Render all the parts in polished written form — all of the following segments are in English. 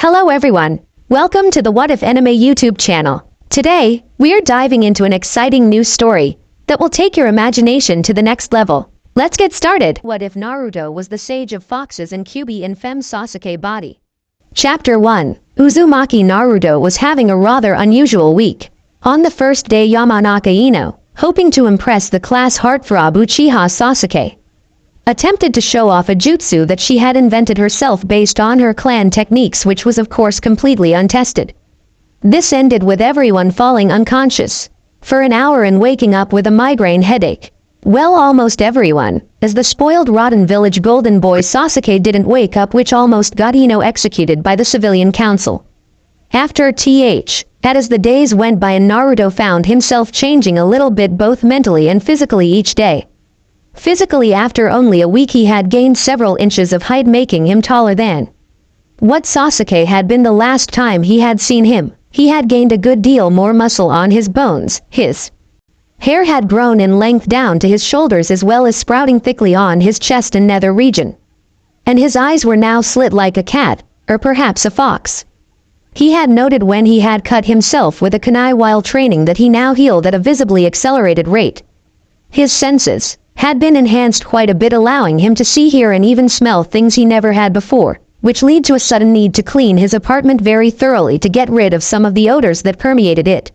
Hello everyone, welcome to the What If Anime YouTube channel. Today, we're diving into an exciting new story that will take your imagination to the next level. Let's get started. What if Naruto was the sage of foxes and Kyubi in Femme Sasuke body? Chapter 1. Uzumaki Naruto was having a rather unusual week. On the first day, Yamanaka Ino, hoping to impress the class heartthrob Uchiha Sasuke, attempted to show off a jutsu that she had invented herself based on her clan techniques, which was of course completely untested. This ended with everyone falling unconscious for an hour and waking up with a migraine headache. Well, almost everyone, as the spoiled rotten village golden boy Sasuke didn't wake up, which almost got Ino executed by the civilian council. After as the days went by and Naruto found himself changing a little bit both mentally and physically each day. Physically, after only a week he had gained several inches of height, making him taller than what Sasuke had been the last time he had seen him. He had gained a good deal more muscle on his bones. His hair had grown in length down to his shoulders, as well as sprouting thickly on his chest and nether region. And his eyes were now slit like a cat, or perhaps a fox. He had noted when he had cut himself with a kunai while training that he now healed at a visibly accelerated rate. His senses had been enhanced quite a bit, allowing him to see, hear, and even smell things he never had before, which led to a sudden need to clean his apartment very thoroughly to get rid of some of the odors that permeated it.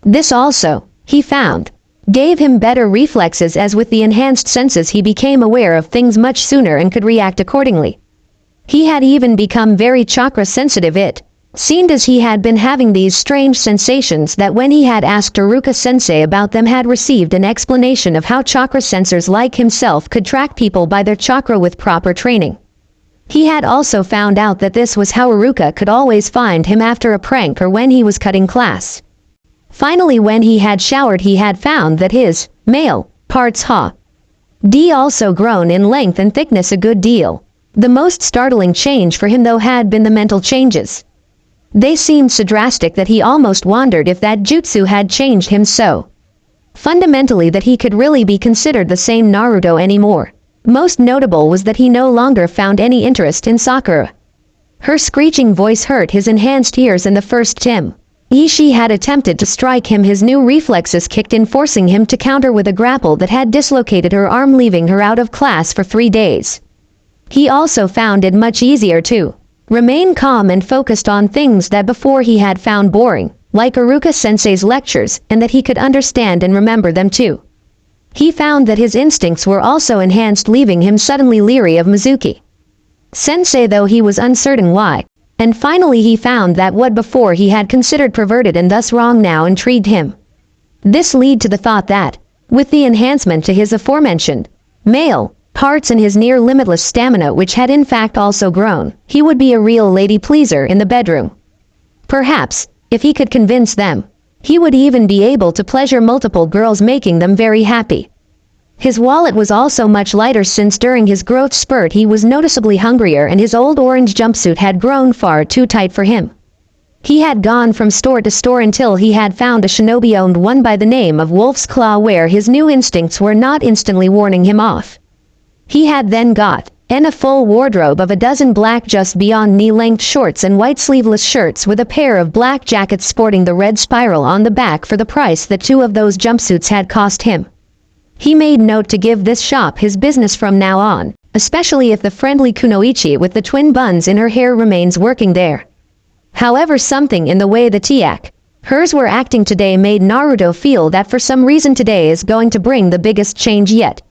This also, he found, gave him better reflexes, as with the enhanced senses he became aware of things much sooner and could react accordingly. He had even become very chakra sensitive. It seemed as he had been having these strange sensations that when he had asked Iruka-sensei about them, had received an explanation of how chakra sensors like himself could track people by their chakra with proper training. He had also found out that this was how Iruka could always find him after a prank or when he was cutting class. Finally, when he had showered, he had found that his male parts had also grown in length and thickness a good deal. The most startling change for him, though, had been the mental changes. They seemed so drastic that he almost wondered if that jutsu had changed him so fundamentally that he could really be considered the same Naruto anymore. Most notable was that he no longer found any interest in Sakura. Her screeching voice hurt his enhanced ears, and the first time she had attempted to strike him, his new reflexes kicked in, forcing him to counter with a grapple that had dislocated her arm, leaving her out of class for 3 days. He also found it much easier to remain calm and focused on things that before he had found boring, like Iruka-sensei's lectures, and that he could understand and remember them too. He found that his instincts were also enhanced, leaving him suddenly leery of Mizuki-sensei, though he was uncertain why. And finally he found that what before he had considered perverted and thus wrong now intrigued him. This led to the thought that, with the enhancement to his aforementioned male parts and his near limitless stamina, which had in fact also grown, he would be a real lady pleaser in the bedroom. Perhaps, if he could convince them, he would even be able to pleasure multiple girls, making them very happy. His wallet was also much lighter, since during his growth spurt he was noticeably hungrier, and his old orange jumpsuit had grown far too tight for him. He had gone from store to store until he had found a shinobi-owned one by the name of Wolf's Claw, where his new instincts were not instantly warning him off. He had then got a full wardrobe of a dozen black just beyond knee-length shorts and white sleeveless shirts, with a pair of black jackets sporting the red spiral on the back for the price that 2 of those jumpsuits had cost him. He made note to give this shop his business from now on, especially if the friendly Kunoichi with the twin buns in her hair remains working there. However, something in the way the hers were acting today made Naruto feel that for some reason today is going to bring the biggest change yet.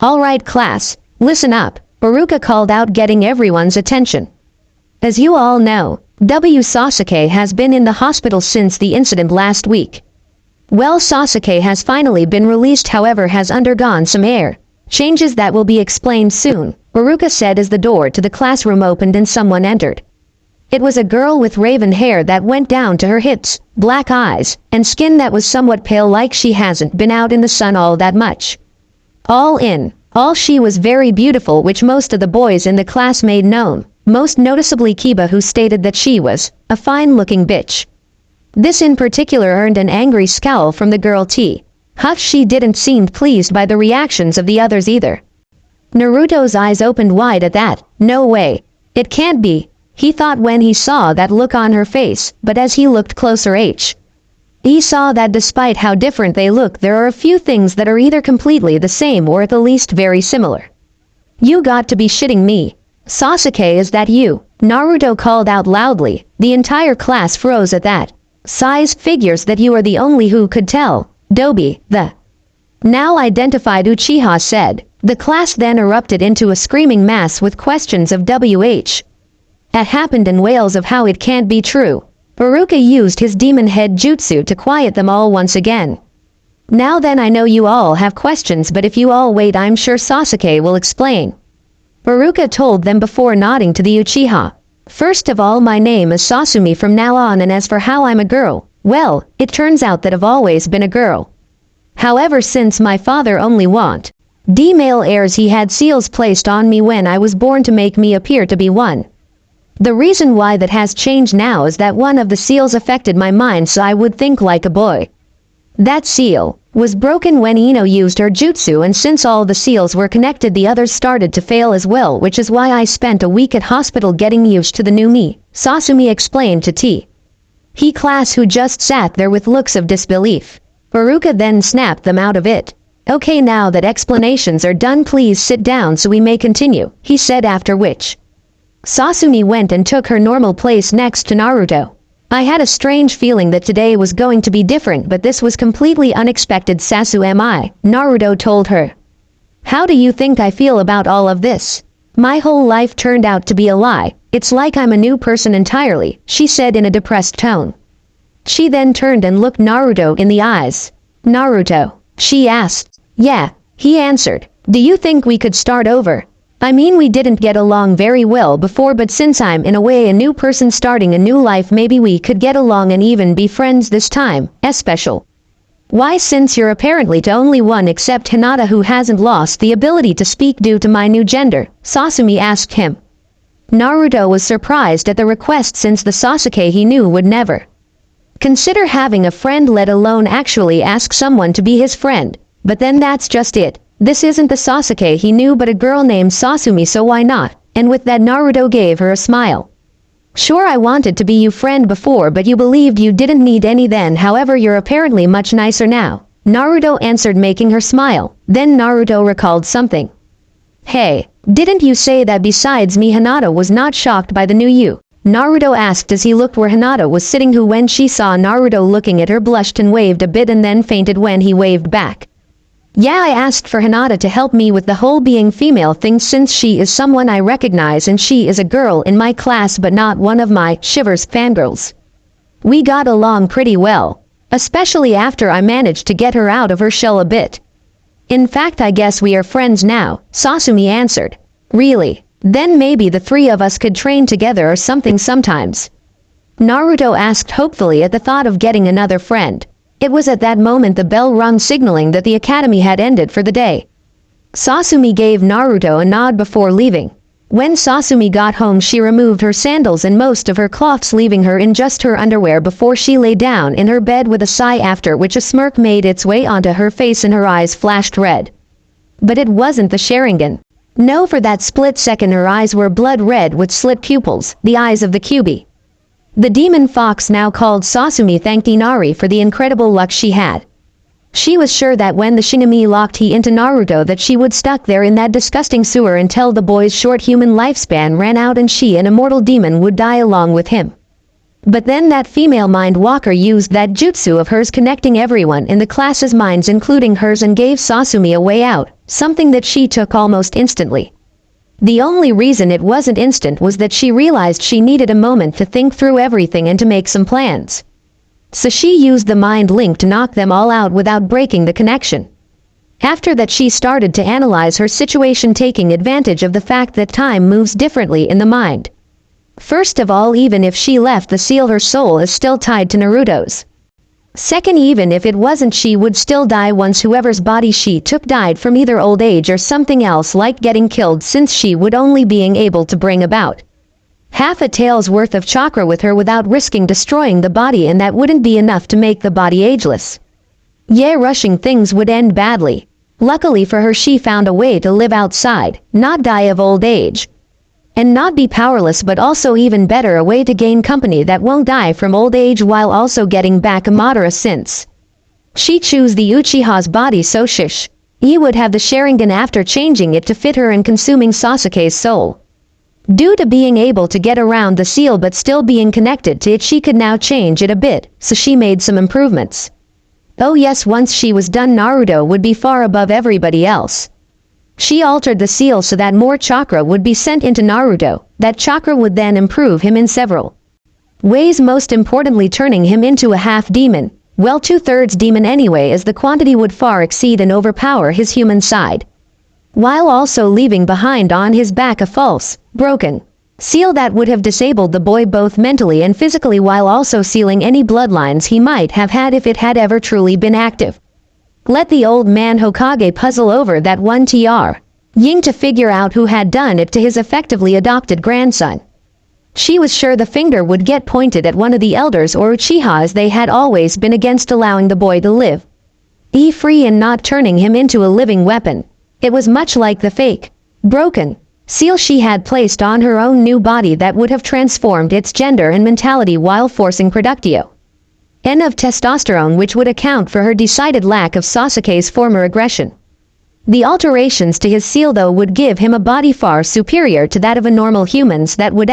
"All right, class, listen up," Iruka called out, getting everyone's attention. "As you all know, Sasuke has been in the hospital since the incident last week. Well, Sasuke has finally been released, however has undergone some changes that will be explained soon," Iruka said as the door to the classroom opened and someone entered. It was a girl with raven hair that went down to her hips, black eyes, and skin that was somewhat pale, like she hasn't been out in the sun all that much. All in all, she was very beautiful, which most of the boys in the class made known, most noticeably Kiba, who stated that she was a fine-looking bitch. This in particular earned an angry scowl from the girl Huff. She didn't seem pleased by the reactions of the others either. Naruto's eyes opened wide at that. "No way. It can't be," he thought when he saw that look on her face, but as he looked closer he saw that despite how different they look, there are a few things that are either completely the same or at the least very similar. You got to be shitting me. Sasuke, is that you? Naruto called out loudly. The entire class froze at that. Size figures that you are the only who could tell. Dobi, the now identified Uchiha, said. The class then erupted into a screaming mass with questions of WH. That happened in wails of how it can't be true. Baruka used his demon head jutsu to quiet them all once again. Now then, I know you all have questions, but if you all wait, I'm sure Sasuke will explain. Baruka told them before nodding to the Uchiha. First of all, my name is Sasumi from now on, and as for how I'm a girl, well, it turns out that I've always been a girl. However, since my father only want male heirs, he had seals placed on me when I was born to make me appear to be one. The reason why that has changed now is that one of the seals affected my mind, so I would think like a boy. That seal was broken when Ino used her jutsu, and since all the seals were connected, the others started to fail as well, which is why I spent a week at hospital getting used to the new me, Sasumi explained to He class, who just sat there with looks of disbelief. Baruka then snapped them out of it. Okay, now that explanations are done, please sit down so we may continue, he said, after which Sasumi went and took her normal place next to Naruto. I had a strange feeling that today was going to be different, but this was completely unexpected. Sasumi, Naruto told her. How do you think I feel about all of this? My whole life turned out to be a lie. It's like I'm a new person entirely, she said in a depressed tone. She then turned and looked Naruto in the eyes. Naruto, she asked. Yeah, he answered. Do you think we could start over? I mean, we didn't get along very well before, but since I'm in a way a new person starting a new life, maybe we could get along and even be friends this time, especially. Why, since you're apparently the only one except Hinata who hasn't lost the ability to speak due to my new gender, Sasumi asked him. Naruto was surprised at the request, since the Sasuke he knew would never consider having a friend, let alone actually ask someone to be his friend. But then that's just it. This isn't the Sasuke he knew, but a girl named Sasumi, so why not? And with that, Naruto gave her a smile. Sure, I wanted to be your friend before, but you believed you didn't need any then. However, you're apparently much nicer now, Naruto answered, making her smile. Then Naruto recalled something. Hey, didn't you say that besides me Hinata was not shocked by the new you? Naruto asked as he looked where Hinata was sitting, who when she saw Naruto looking at her blushed and waved a bit and then fainted when he waved back. Yeah, I asked for Hinata to help me with the whole being female thing, since she is someone I recognize and she is a girl in my class but not one of my shivers fangirls. We got along pretty well, especially after I managed to get her out of her shell a bit. In fact, I guess we are friends now, Sasumi answered. Really? Then maybe the three of us could train together or something sometimes, Naruto asked hopefully at the thought of getting another friend. It was at that moment the bell rung, signaling that the academy had ended for the day. Sasumi gave Naruto a nod before leaving. When Sasumi got home, she removed her sandals and most of her cloths, leaving her in just her underwear before she lay down in her bed with a sigh, after which a smirk made its way onto her face and her eyes flashed red. But it wasn't the Sharingan. No, for that split second her eyes were blood red with slit pupils, the eyes of the Kyubi. The demon fox, now called Sasumi, thanked Inari for the incredible luck she had. She was sure that when the Shinigami locked he into Naruto that she would stuck there in that disgusting sewer until the boy's short human lifespan ran out and she, an immortal demon, would die along with him. But then that female mind walker used that jutsu of hers, connecting everyone in the class's minds including hers, and gave Sasumi a way out, something that she took almost instantly. The only reason it wasn't instant was that she realized she needed a moment to think through everything and to make some plans. So she used the mind link to knock them all out without breaking the connection. After that, she started to analyze her situation, taking advantage of the fact that time moves differently in the mind. First of all, even if she left the seal, her soul is still tied to Naruto's. Second, even if it wasn't, she would still die once whoever's body she took died from either old age or something else like getting killed, since she would only being able to bring about half a tail's worth of chakra with her without risking destroying the body, and that wouldn't be enough to make the body ageless. Yeah, rushing things would end badly. Luckily for her, she found a way to live outside, not die of old age. And not be powerless, but also even better, a way to gain company that won't die from old age while also getting back Amatera's sense. She chose the Uchiha's body so he would have the Sharingan after changing it to fit her and consuming Sasuke's soul. Due to being able to get around the seal but still being connected to it, she could now change it a bit, so she made some improvements. Oh yes, once she was done, Naruto would be far above everybody else. She altered the seal so that more chakra would be sent into Naruto. That chakra would then improve him in several ways, most importantly turning him into a half-demon. Well, 2/3 demon anyway, as the quantity would far exceed and overpower his human side. While also leaving behind on his back a false, broken seal that would have disabled the boy both mentally and physically, while also sealing any bloodlines he might have had if it had ever truly been active. Let the old man Hokage puzzle over that one Ying to figure out who had done it to his effectively adopted grandson. She was sure the finger would get pointed at one of the elders or Uchiha, as they had always been against allowing the boy to live free and not turning him into a living weapon. It was much like the fake, broken seal she had placed on her own new body that would have transformed its gender and mentality while forcing production of testosterone, which would account for her decided lack of Sasuke's former aggression. The alterations to his seal though would give him a body far superior to that of a normal humans that would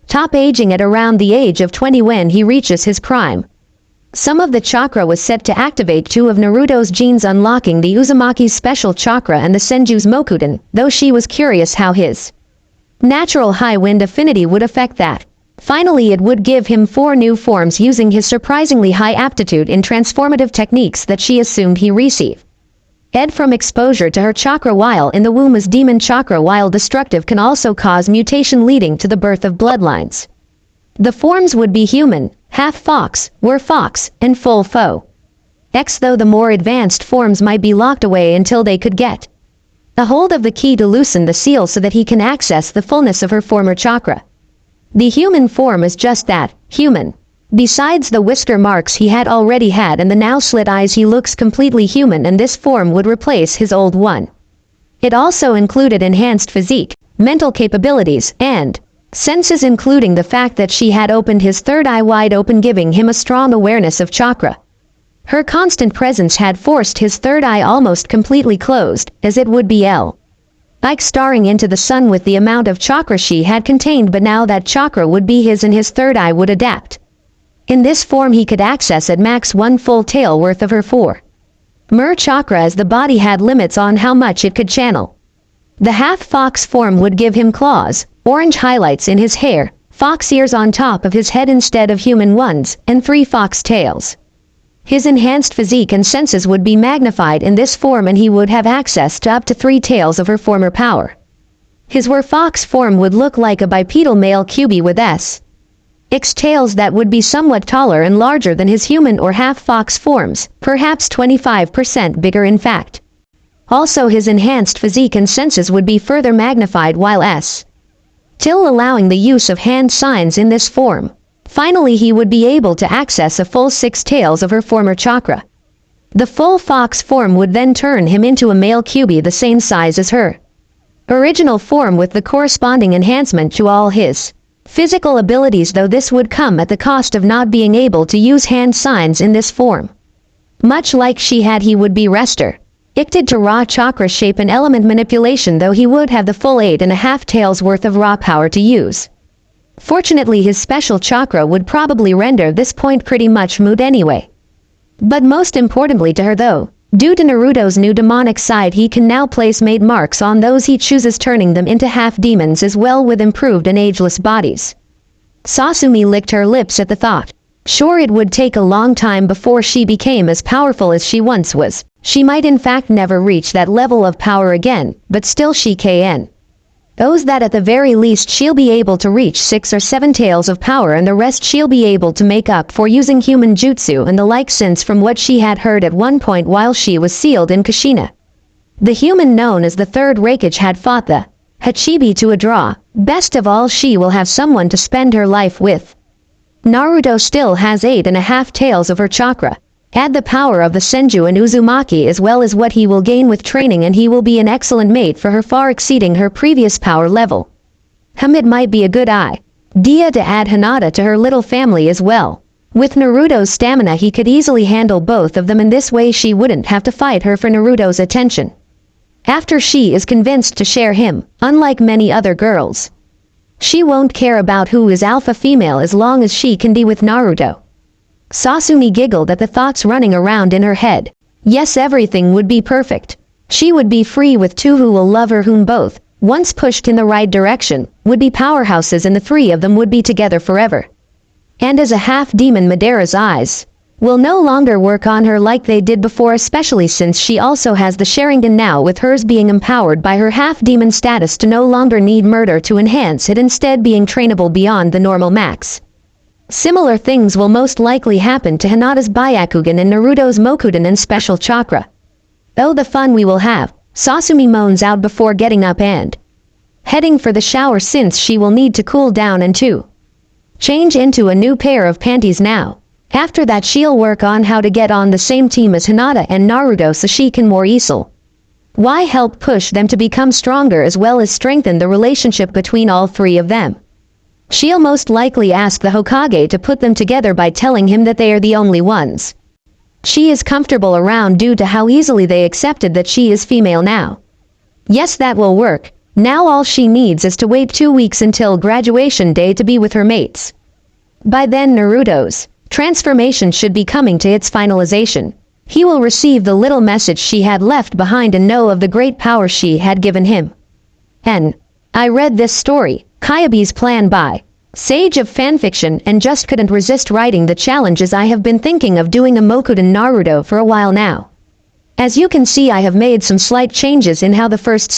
top aging at around the age of 20 when he reaches his prime. Some of the chakra was set to activate 2 of Naruto's genes, unlocking the Uzumaki's special chakra and the Senju's Mokudan, though she was curious how his natural high wind affinity would affect that. Finally, it would give him 4 new forms using his surprisingly high aptitude in transformative techniques that she assumed he received from exposure to her chakra while in the womb, as demon chakra, while destructive, can also cause mutation leading to the birth of bloodlines. The forms would be human, half fox, were fox, and full foe. Though the more advanced forms might be locked away until they could get a hold of the key to loosen the seal so that he can access the fullness of her former chakra. The human form is just that, human. Besides the whisker marks he had already had and the now slit eyes, he looks completely human, and this form would replace his old one. It also included enhanced physique, mental capabilities, and senses, including the fact that she had opened his third eye wide open, giving him a strong awareness of chakra. Her constant presence had forced his third eye almost completely closed, as it would be like staring into the sun with the amount of chakra she had contained, but now that chakra would be his and his third eye would adapt. In this form he could access at max 1 full tail worth of her 4 chakra, as the body had limits on how much it could channel. The half-fox form would give him claws, orange highlights in his hair, fox ears on top of his head instead of human ones, and 3 fox tails. His enhanced physique and senses would be magnified in this form, and he would have access to up to 3 tails of her former power. His were-fox form would look like a bipedal male Kyubi with tails that would be somewhat taller and larger than his human or half-fox forms, perhaps 25% bigger in fact. Also, his enhanced physique and senses would be further magnified while still allowing the use of hand signs in this form. Finally, he would be able to access a full 6 tails of her former chakra. The full fox form would then turn him into a male Kyubi the same size as her original form, with the corresponding enhancement to all his physical abilities, though this would come at the cost of not being able to use hand signs in this form. Much like she had, he would be restricted to raw chakra shape and element manipulation, though he would have the full 8.5 tails worth of raw power to use. Fortunately, his special chakra would probably render this point pretty much moot anyway. But most importantly to her though, due to Naruto's new demonic side, he can now place mate marks on those he chooses, turning them into half-demons as well with improved and ageless bodies. Sasumi licked her lips at the thought. Sure, it would take a long time before she became as powerful as she once was. She might in fact never reach that level of power again, but still she knows that at the very least she'll be able to reach 6 or 7 tails of power, and the rest she'll be able to make up for using human jutsu and the like, since from what she had heard at one point while she was sealed in Kushina, the human known as the Third Raikage had fought the Hachibi to a draw. Best of all, she will have someone to spend her life with. Naruto still has 8.5 tails of her chakra. Add the power of the Senju and Uzumaki as well as what he will gain with training, and he will be an excellent mate for her, far exceeding her previous power level. It might be a good idea to add Hinata to her little family as well. With Naruto's stamina he could easily handle both of them, and this way she wouldn't have to fight her for Naruto's attention. After she is convinced to share him, unlike many other girls, she won't care about who is alpha female as long as she can be with Naruto. Sasumi giggled at the thoughts running around in her head. Yes, everything would be perfect. She would be free with two who will love her, whom both, once pushed in the right direction, would be powerhouses, and the three of them would be together forever. And as a half-demon, Madara's eyes will no longer work on her like they did before, especially since she also has the Sharingan now, with hers being empowered by her half-demon status to no longer need murder to enhance it, instead being trainable beyond the normal max. Similar things will most likely happen to Hinata's Byakugan and Naruto's Mokudan and Special Chakra. Oh, the fun we will have, Sasumi moans out before getting up and heading for the shower, since she will need to cool down and to change into a new pair of panties now. After that she'll work on how to get on the same team as Hinata and Naruto so she can more easily help push them to become stronger, as well as strengthen the relationship between all three of them. She'll most likely ask the Hokage to put them together by telling him that they are the only ones she is comfortable around due to how easily they accepted that she is female now. Yes, that will work. Now all she needs is to wait 2 weeks until graduation day to be with her mates. By then Naruto's transformation should be coming to its finalization. He will receive the little message she had left behind and know of the great power she had given him. I read this story, Kyubi's plan by Sage of Fanfiction, and just couldn't resist writing the challenges. I have been thinking of doing a Mokudan Naruto for a while now. As you can see, I have made some slight changes in how the first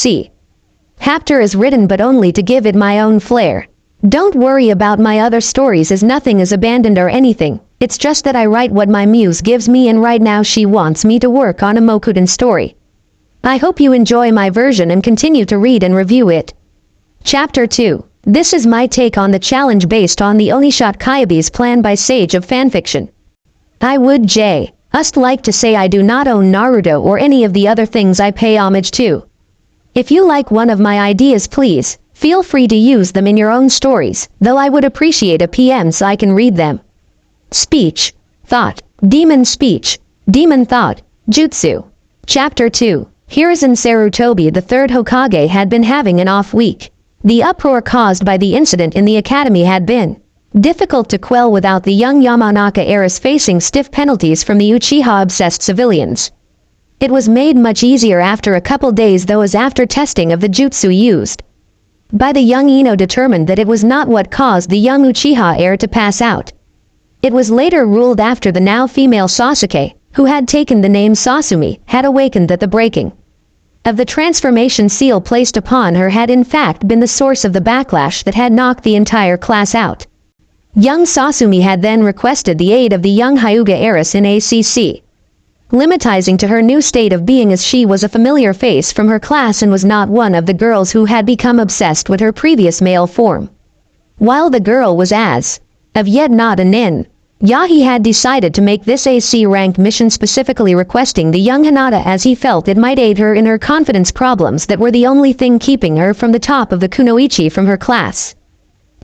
chapter is written, but only to give it my own flair. Don't worry about my other stories, as nothing is abandoned or anything. It's just that I write what my muse gives me, and right now she wants me to work on a Mokudan story. I hope you enjoy my version and continue to read and review it. Chapter 2. This is my take on the challenge based on the Onishot Kyubi's plan by Sage of Fanfiction. I would just like to say I do not own Naruto or any of the other things I pay homage to. If you like one of my ideas, please feel free to use them in your own stories, though I would appreciate a PM so I can read them. Speech, Thought, Demon Speech, Demon Thought, Jutsu. Chapter 2. Hiruzen Sarutobi, the third Hokage, had been having an off week. The uproar caused by the incident in the academy had been difficult to quell without the young Yamanaka heiress facing stiff penalties from the Uchiha-obsessed civilians. It was made much easier after a couple days, though, as after testing of the jutsu used by the young Ino determined that it was not what caused the young Uchiha heir to pass out. It was later ruled after the now female Sasuke, who had taken the name Sasumi, had awakened that the breaking of the transformation seal placed upon her had in fact been the source of the backlash that had knocked the entire class out. Young Sasumi had then requested the aid of the young Hyuga heiress in ACC, limitizing to her new state of being, as she was a familiar face from her class and was not one of the girls who had become obsessed with her previous male form. While the girl was as of yet not a nin, Yahi had decided to make this AC-ranked mission specifically requesting the young Hinata, as he felt it might aid her in her confidence problems that were the only thing keeping her from the top of the kunoichi from her class.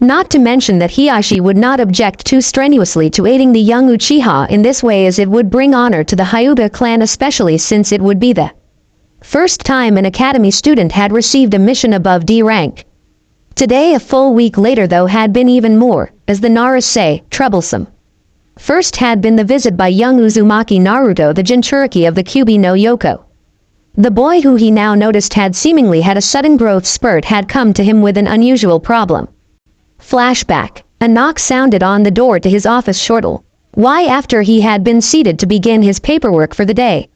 Not to mention that Hiashi would not object too strenuously to aiding the young Uchiha in this way, as it would bring honor to the Hyuga clan, especially since it would be the first time an academy student had received a mission above D rank. Today, a full week later, though, had been even more, as the Naras say, troublesome. First had been the visit by young Uzumaki Naruto, the Jinchuriki of the Kyubi no Yoko. The boy, who he now noticed had seemingly had a sudden growth spurt, had come to him with an unusual problem. Flashback. A knock sounded on the door to his office shortly after he had been seated to begin his paperwork for the day.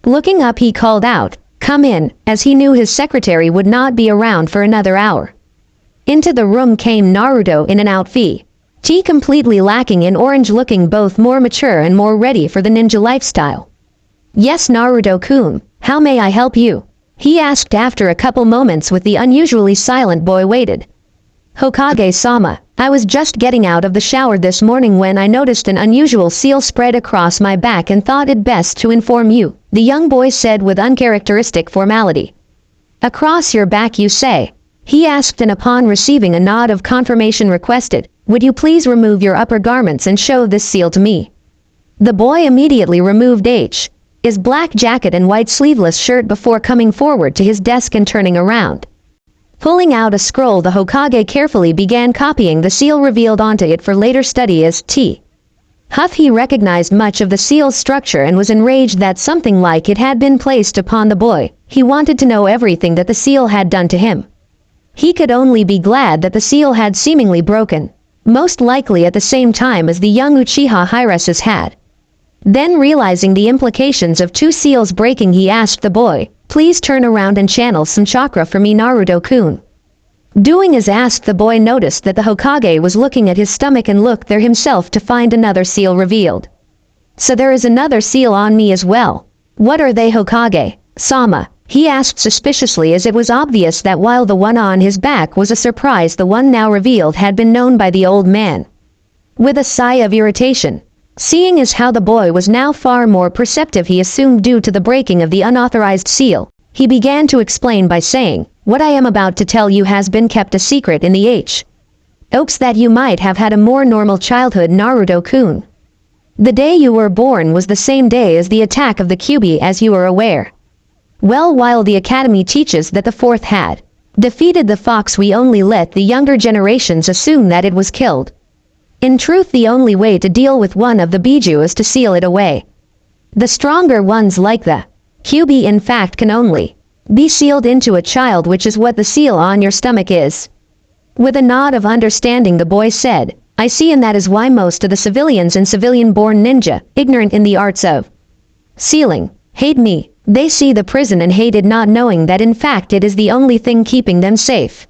Looking up, he called out, "Come in," as he knew his secretary would not be around for another hour. Into the room came Naruto in an outfit completely lacking in orange, looking both more mature and more ready for the ninja lifestyle. "Yes, Naruto-kun, how may I help you?" he asked after a couple moments with the unusually silent boy waited. "Hokage-sama, I was just getting out of the shower this morning when I noticed an unusual seal spread across my back and thought it best to inform you," the young boy said with uncharacteristic formality. "Across your back, you say?" He asked, and upon receiving a nod of confirmation requested, "Would you please remove your upper garments and show this seal to me?" The boy immediately removed his black jacket and white sleeveless shirt before coming forward to his desk and turning around. Pulling out a scroll, the Hokage carefully began copying the seal revealed onto it for later study as Huff. He recognized much of the seal's structure and was enraged that something like it had been placed upon the boy. He wanted to know everything that the seal had done to him. He could only be glad that the seal had seemingly broken, most likely at the same time as the young Uchiha Hireses had. Then realizing the implications of two seals breaking, he asked the boy, "Please turn around and channel some chakra for me, Naruto-kun." Doing as asked, the boy noticed that the Hokage was looking at his stomach and looked there himself to find another seal revealed. "So there is another seal on me as well. What are they, Hokage-sama?" he asked suspiciously, as it was obvious that while the one on his back was a surprise, the one now revealed had been known by the old man. With a sigh of irritation, seeing as how the boy was now far more perceptive, he assumed due to the breaking of the unauthorized seal, he began to explain by saying, "What I am about to tell you has been kept a secret in the hopes that you might have had a more normal childhood, Naruto-kun. The day you were born was the same day as the attack of the Kyubi, as you are aware. Well, while the academy teaches that the fourth had defeated the fox, we only let the younger generations assume that it was killed. In truth, the only way to deal with one of the Biju is to seal it away. The stronger ones, like the Kyubi, in fact can only be sealed into a child, which is what the seal on your stomach is." With a nod of understanding, the boy said, "I see, and that is why most of the civilians and civilian-born ninja, ignorant in the arts of sealing, hate me. They see the prison and hate it, not knowing that in fact it is the only thing keeping them safe."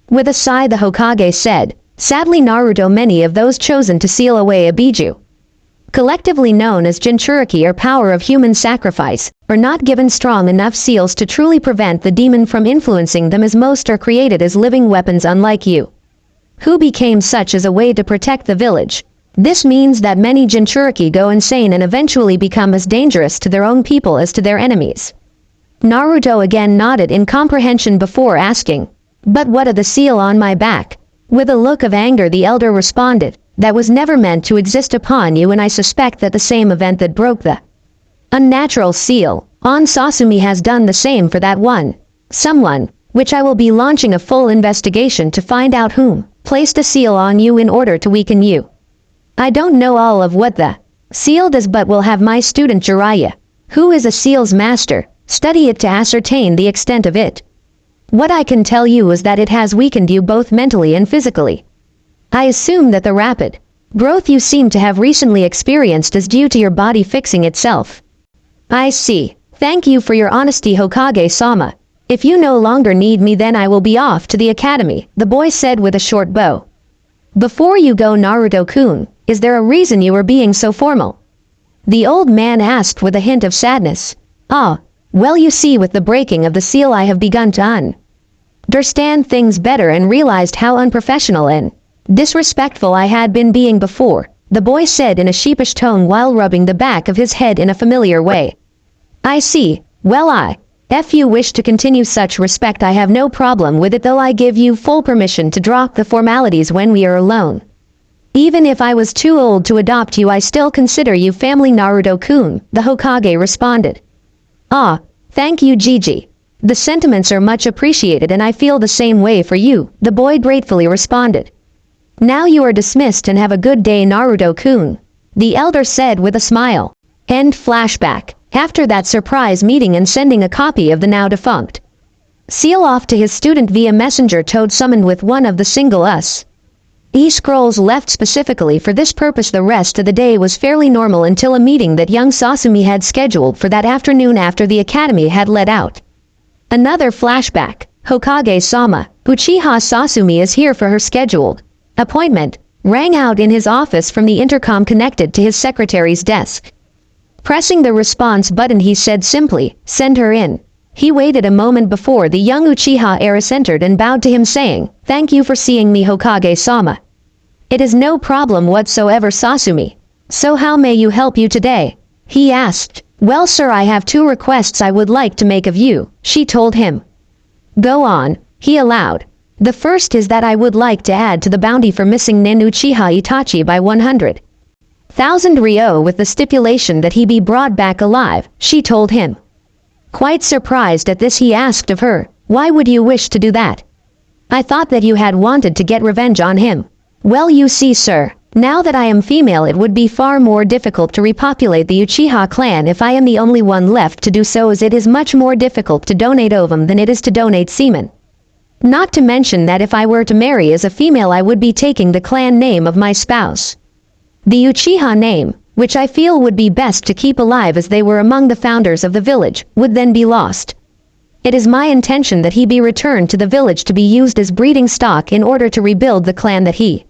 With a sigh, the Hokage said, "Sadly, Naruto, many of those chosen to seal away a Biju, collectively known as Jinchuriki or power of human sacrifice, are not given strong enough seals to truly prevent the demon from influencing them, as most are created as living weapons, unlike you, who became such as a way to protect the village. This means that many Jinchuriki go insane and eventually become as dangerous to their own people as to their enemies." Naruto again nodded in comprehension before asking, "But what of the seal on my back?" With a look of anger, the elder responded, "That was never meant to exist upon you, and I suspect that the same event that broke the unnatural seal on Sasuke has done the same for that one someone, which I will be launching a full investigation to find out whom placed a seal on you in order to weaken you. I don't know all of what the seal does, but will have my student Jiraiya, who is a seal's master, study it to ascertain the extent of it. What I can tell you is that it has weakened you both mentally and physically. I assume that the rapid growth you seem to have recently experienced is due to your body fixing itself." "I see. Thank you for your honesty, Hokage-sama. If you no longer need me, then I will be off to the academy," the boy said with a short bow. "Before you go, Naruto-kun, is there a reason you are being so formal?" the old man asked with a hint of sadness. "Ah, well, you see, with the breaking of the seal I have begun to understand things better and realized how unprofessional and disrespectful I had been being before," the boy said in a sheepish tone while rubbing the back of his head in a familiar way. "I see. Well, if you wish to continue such respect, I have no problem with it, though I give you full permission to drop the formalities when we are alone. Even if I was too old to adopt you, I still consider you family, Naruto-kun," the Hokage responded. "Ah, thank you, Gigi. The sentiments are much appreciated, and I feel the same way for you," the boy gratefully responded. "Now you are dismissed, and have a good day, Naruto-kun," the elder said with a smile. End flashback. After that surprise meeting and sending a copy of the now defunct seal off to his student via messenger, Toad summoned with one of the single scrolls left specifically for this purpose. The rest of the day was fairly normal until a meeting that young Sasuke had scheduled for that afternoon after the academy had let out. Another flashback. Hokage-sama, Uchiha Sasuke is here for her scheduled appointment, rang out in his office from the intercom connected to his secretary's desk. Pressing the response button, he said simply, "Send her in." He waited a moment before the young Uchiha heiress entered and bowed to him, saying, "Thank you for seeing me, Hokage-sama." "It is no problem whatsoever, Sasuke. So how may you help you today?" he asked. "Well, sir, I have two requests I would like to make of you," she told him. "Go on," he allowed, The first is that I would like to add to the bounty for missing Nin Uchiha Itachi by 100,000 ryo with the stipulation that he be brought back alive, she told him. Quite surprised at this, he asked of her, "Why would you wish to do that? I thought that you had wanted to get revenge on him." "Well, you see, sir, now that I am female it would be far more difficult to repopulate the Uchiha clan if I am the only one left to do so, as it is much more difficult to donate ovum than it is to donate semen. Not to mention that if I were to marry as a female I would be taking the clan name of my spouse. The Uchiha name, which I feel would be best to keep alive as they were among the founders of the village, would then be lost. It is my intention that he be returned to the village to be used as breeding stock in order to rebuild the clan that he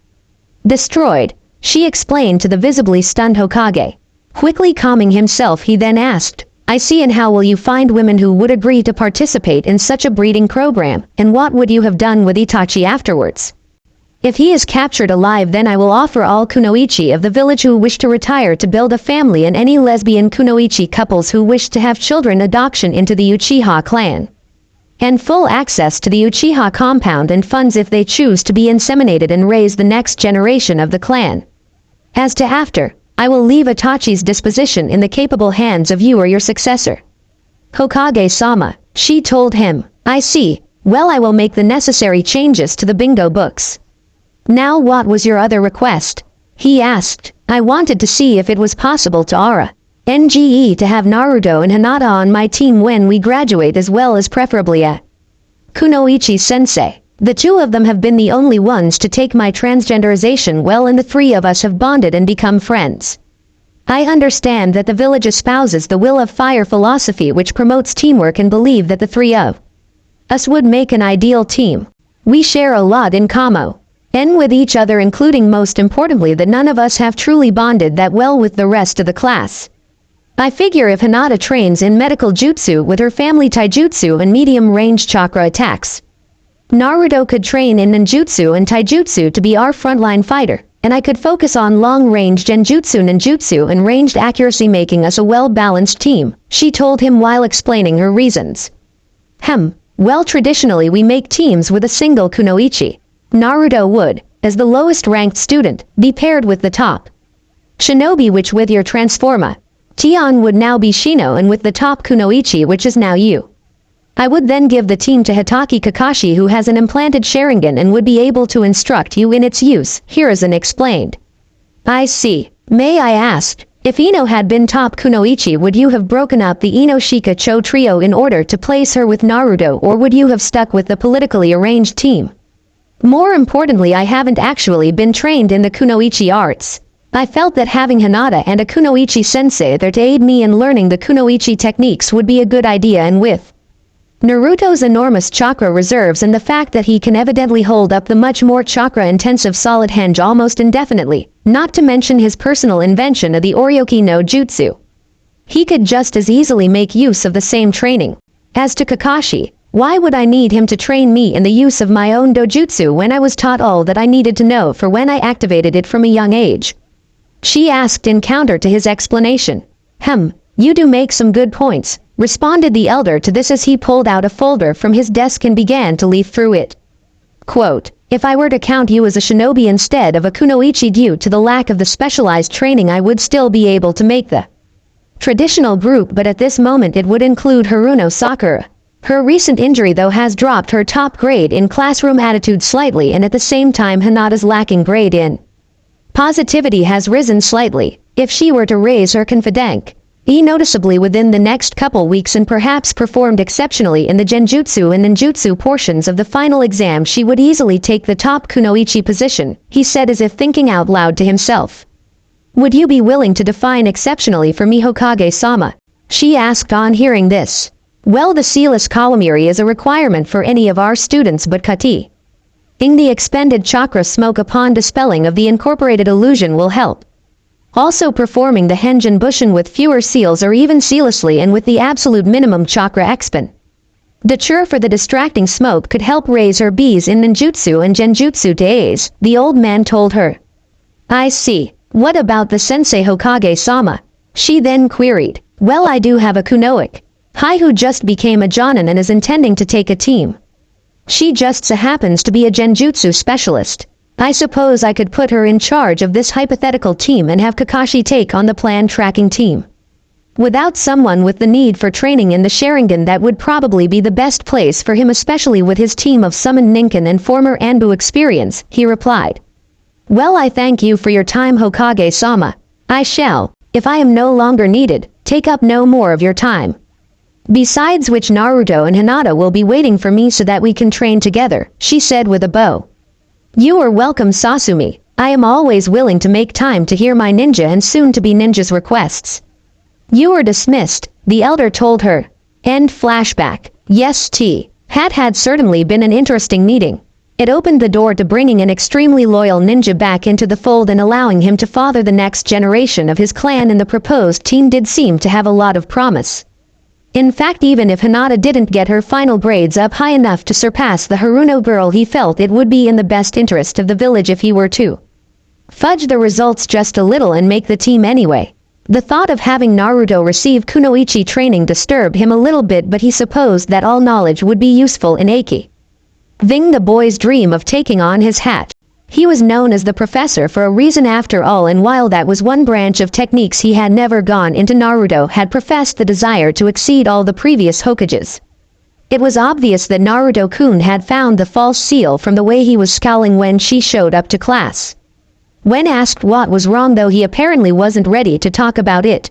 destroyed," she explained to the visibly stunned Hokage. Quickly calming himself, he then asked, "I see, and how will you find women who would agree to participate in such a breeding program, and what would you have done with Itachi afterwards?" "If he is captured alive, then I will offer all kunoichi of the village who wish to retire to build a family, and any lesbian kunoichi couples who wish to have children adoption into the Uchiha clan. And full access to the Uchiha compound and funds if they choose to be inseminated and raise the next generation of the clan. As to after, I will leave Itachi's disposition in the capable hands of you or your successor." "Hokage-sama," she told him. "I see. Well, I will make the necessary changes to the bingo books." "Now what was your other request?" he asked. "I wanted to see if it was possible to arrange to have Naruto and Hinata on my team when we graduate, as well as preferably a kunoichi-sensei. The two of them have been the only ones to take my transgenderization well, and the three of us have bonded and become friends. I understand that the village espouses the will of fire philosophy, which promotes teamwork, and believe that the three of us would make an ideal team. We share a lot in common and with each other, including most importantly that none of us have truly bonded that well with the rest of the class. I figure if Hinata trains in medical jutsu with her family taijutsu and medium-range chakra attacks, Naruto could train in ninjutsu and taijutsu to be our frontline fighter, and I could focus on long-range genjutsu, ninjutsu, and ranged accuracy, making us a well-balanced team," she told him while explaining her reasons. Well, traditionally we make teams with a single kunoichi. Naruto would, as the lowest-ranked student, be paired with the top shinobi, which with your transforma Tion would now be Shino, and with the top kunoichi, which is now you. I would then give the team to Hitaki Kakashi, who has an implanted Sharingan and would be able to instruct you in its use," Hiruzen explained. "I see. May I ask, if Ino had been top kunoichi, would you have broken up the Ino-Shika Cho trio in order to place her with Naruto, or would you have stuck with the politically arranged team? More importantly, I haven't actually been trained in the kunoichi arts. I felt that having Hinata and a kunoichi sensei there to aid me in learning the kunoichi techniques would be a good idea, and with Naruto's enormous chakra reserves and the fact that he can evidently hold up the much more chakra-intensive solid henge almost indefinitely, not to mention his personal invention of the Oryoki no Jutsu, he could just as easily make use of the same training. As to Kakashi, why would I need him to train me in the use of my own dojutsu when I was taught all that I needed to know for when I activated it from a young age?" she asked in counter to his explanation. You do make some good points," responded the elder to this as he pulled out a folder from his desk and began to leaf through it. Quote, "If I were to count you as a shinobi instead of a kunoichi due to the lack of the specialized training, I would still be able to make the traditional group, but at this moment it would include Haruno Sakura. Her recent injury though has dropped her top grade in classroom attitude slightly, and at the same time Hinata's lacking grade in positivity has risen slightly. If she were to raise her confidence noticeably within the next couple weeks and perhaps performed exceptionally in the genjutsu and ninjutsu portions of the final exam, she would easily take the top kunoichi position," he said as if thinking out loud to himself. "Would you be willing to define exceptionally for me, Hokage-sama?" she asked on hearing this. "Well, the sealess kawamiri is a requirement for any of our students, but cutting the expended chakra smoke upon dispelling of the incorporated illusion will help. Also, performing the henjin bushin with fewer seals or even sealessly and with the absolute minimum chakra expenditure for the distracting smoke could help raise her bees in ninjutsu and genjutsu days," the old man told her. "I see. What about the sensei, Hokage-sama?" she then queried. "Well, I do have a kunoichi who just became a jonin and is intending to take a team She just so happens to be a genjutsu specialist. I suppose I could put her in charge of this hypothetical team and have Kakashi take on the plan tracking team. Without someone with the need for training in the Sharingan, that would probably be the best place for him, especially with his team of summoned Ninken and former Anbu experience, he replied. Well, I thank you for your time, Hokage-sama. I shall, if I am no longer needed, take up no more of your time. Besides which, Naruto and Hinata will be waiting for me so that we can train together, she said with a bow. You are welcome, Sasumi. I am always willing to make time to hear my ninja and soon-to-be ninja's requests. You are dismissed, the elder told her. End flashback. Yes, had certainly been an interesting meeting. It opened the door to bringing an extremely loyal ninja back into the fold and allowing him to father the next generation of his clan, and the proposed team did seem to have a lot of promise. In fact, even if Hinata didn't get her final grades up high enough to surpass the Haruno girl, he felt it would be in the best interest of the village if he were to fudge the results just a little and make the team anyway. The thought of having Naruto receive kunoichi training disturbed him a little bit, but he supposed that all knowledge would be useful in Aiki. Ving, the boy's dream of taking on his hat. He was known as the professor for a reason after all, and while that was one branch of techniques he had never gone into, Naruto had professed the desire to exceed all the previous Hokages. It was obvious that Naruto-kun had found the false seal from the way he was scowling when she showed up to class. When asked what was wrong, though, he apparently wasn't ready to talk about it.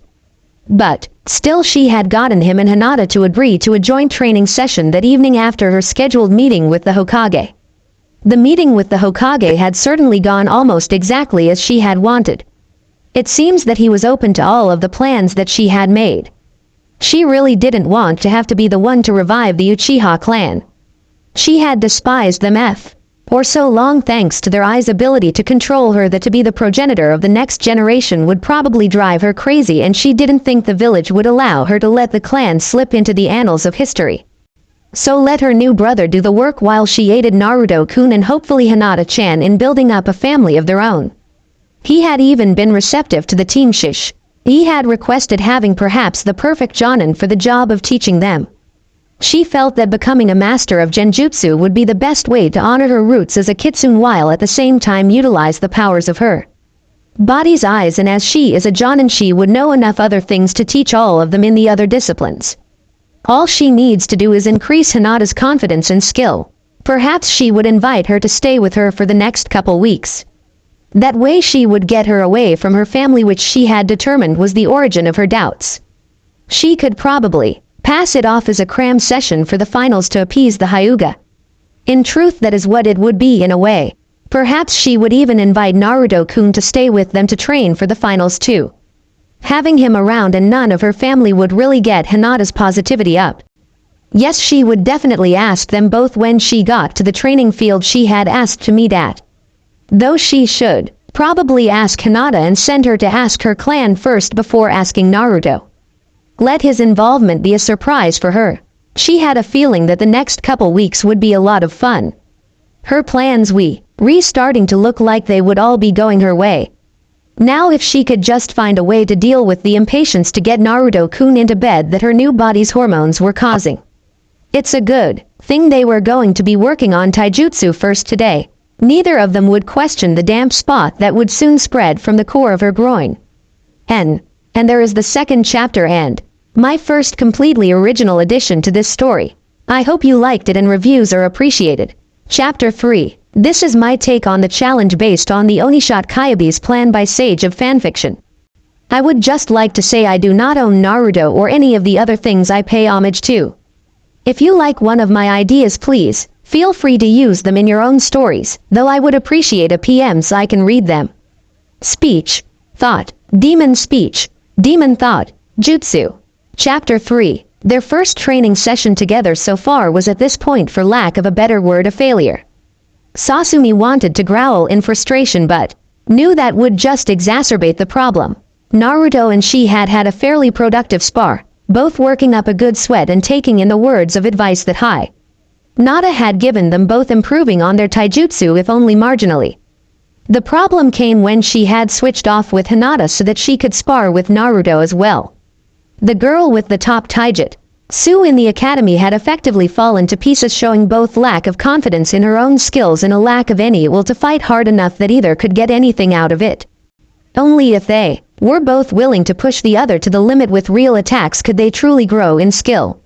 But, still, she had gotten him and Hinata to agree to a joint training session that evening after her scheduled meeting with the Hokage. The meeting with the Hokage had certainly gone almost exactly as she had wanted. It seems that he was open to all of the plans that she had made. She really didn't want to have to be the one to revive the Uchiha clan. She had despised them for so long, thanks to their eyes' ability to control her, that to be the progenitor of the next generation would probably drive her crazy, and she didn't think the village would allow her to let the clan slip into the annals of history. So let her new brother do the work while she aided Naruto-kun and hopefully Hinata-chan in building up a family of their own. He had even been receptive to the team shish. He had requested having perhaps the perfect jonin for the job of teaching them. She felt that becoming a master of genjutsu would be the best way to honor her roots as a kitsune while at the same time utilize the powers of her body's eyes, and as she is a jonin, she would know enough other things to teach all of them in the other disciplines. All she needs to do is increase Hinata's confidence and skill. Perhaps she would invite her to stay with her for the next couple weeks. That way she would get her away from her family, which she had determined was the origin of her doubts. She could probably pass it off as a cram session for the finals to appease the Hyuga. In truth, that is what it would be in a way. Perhaps she would even invite Naruto-kun to stay with them to train for the finals too. Having him around and none of her family would really get Hinata's positivity up. Yes, she would definitely ask them both when she got to the training field she had asked to meet at. Though she should probably ask Hinata and send her to ask her clan first before asking Naruto. Let his involvement be a surprise for her. She had a feeling that the next couple weeks would be a lot of fun. Her plans restarting to look like they would all be going her way. Now if she could just find a way to deal with the impatience to get Naruto-kun into bed that her new body's hormones were causing. It's a good thing they were going to be working on taijutsu first today. Neither of them would question the damp spot that would soon spread from the core of her groin. And there is the second chapter and my first completely original addition to this story. I hope you liked it and reviews are appreciated. Chapter 3. This is my take on the challenge based on the Onishot Kyubi's plan by Sage of Fanfiction. I would just like to say I do not own Naruto or any of the other things I pay homage to. If you like one of my ideas, please feel free to use them in your own stories, though I would appreciate a PM so I can read them. Speech, thought, demon speech, demon thought, jutsu. Chapter 3. Their first training session together so far was at this point, for lack of a better word, a failure. Sasumi wanted to growl in frustration but knew that would just exacerbate the problem. Naruto and she had had a fairly productive spar, both working up a good sweat and taking in the words of advice that Hinata had given them, both improving on their taijutsu if only marginally. The problem came when she had switched off with Hinata so that she could spar with Naruto as well. The girl with the top taijut Sue in the academy had effectively fallen to pieces, showing both lack of confidence in her own skills and a lack of any will to fight hard enough that either could get anything out of it. Only if they were both willing to push the other to the limit with real attacks could they truly grow in skill.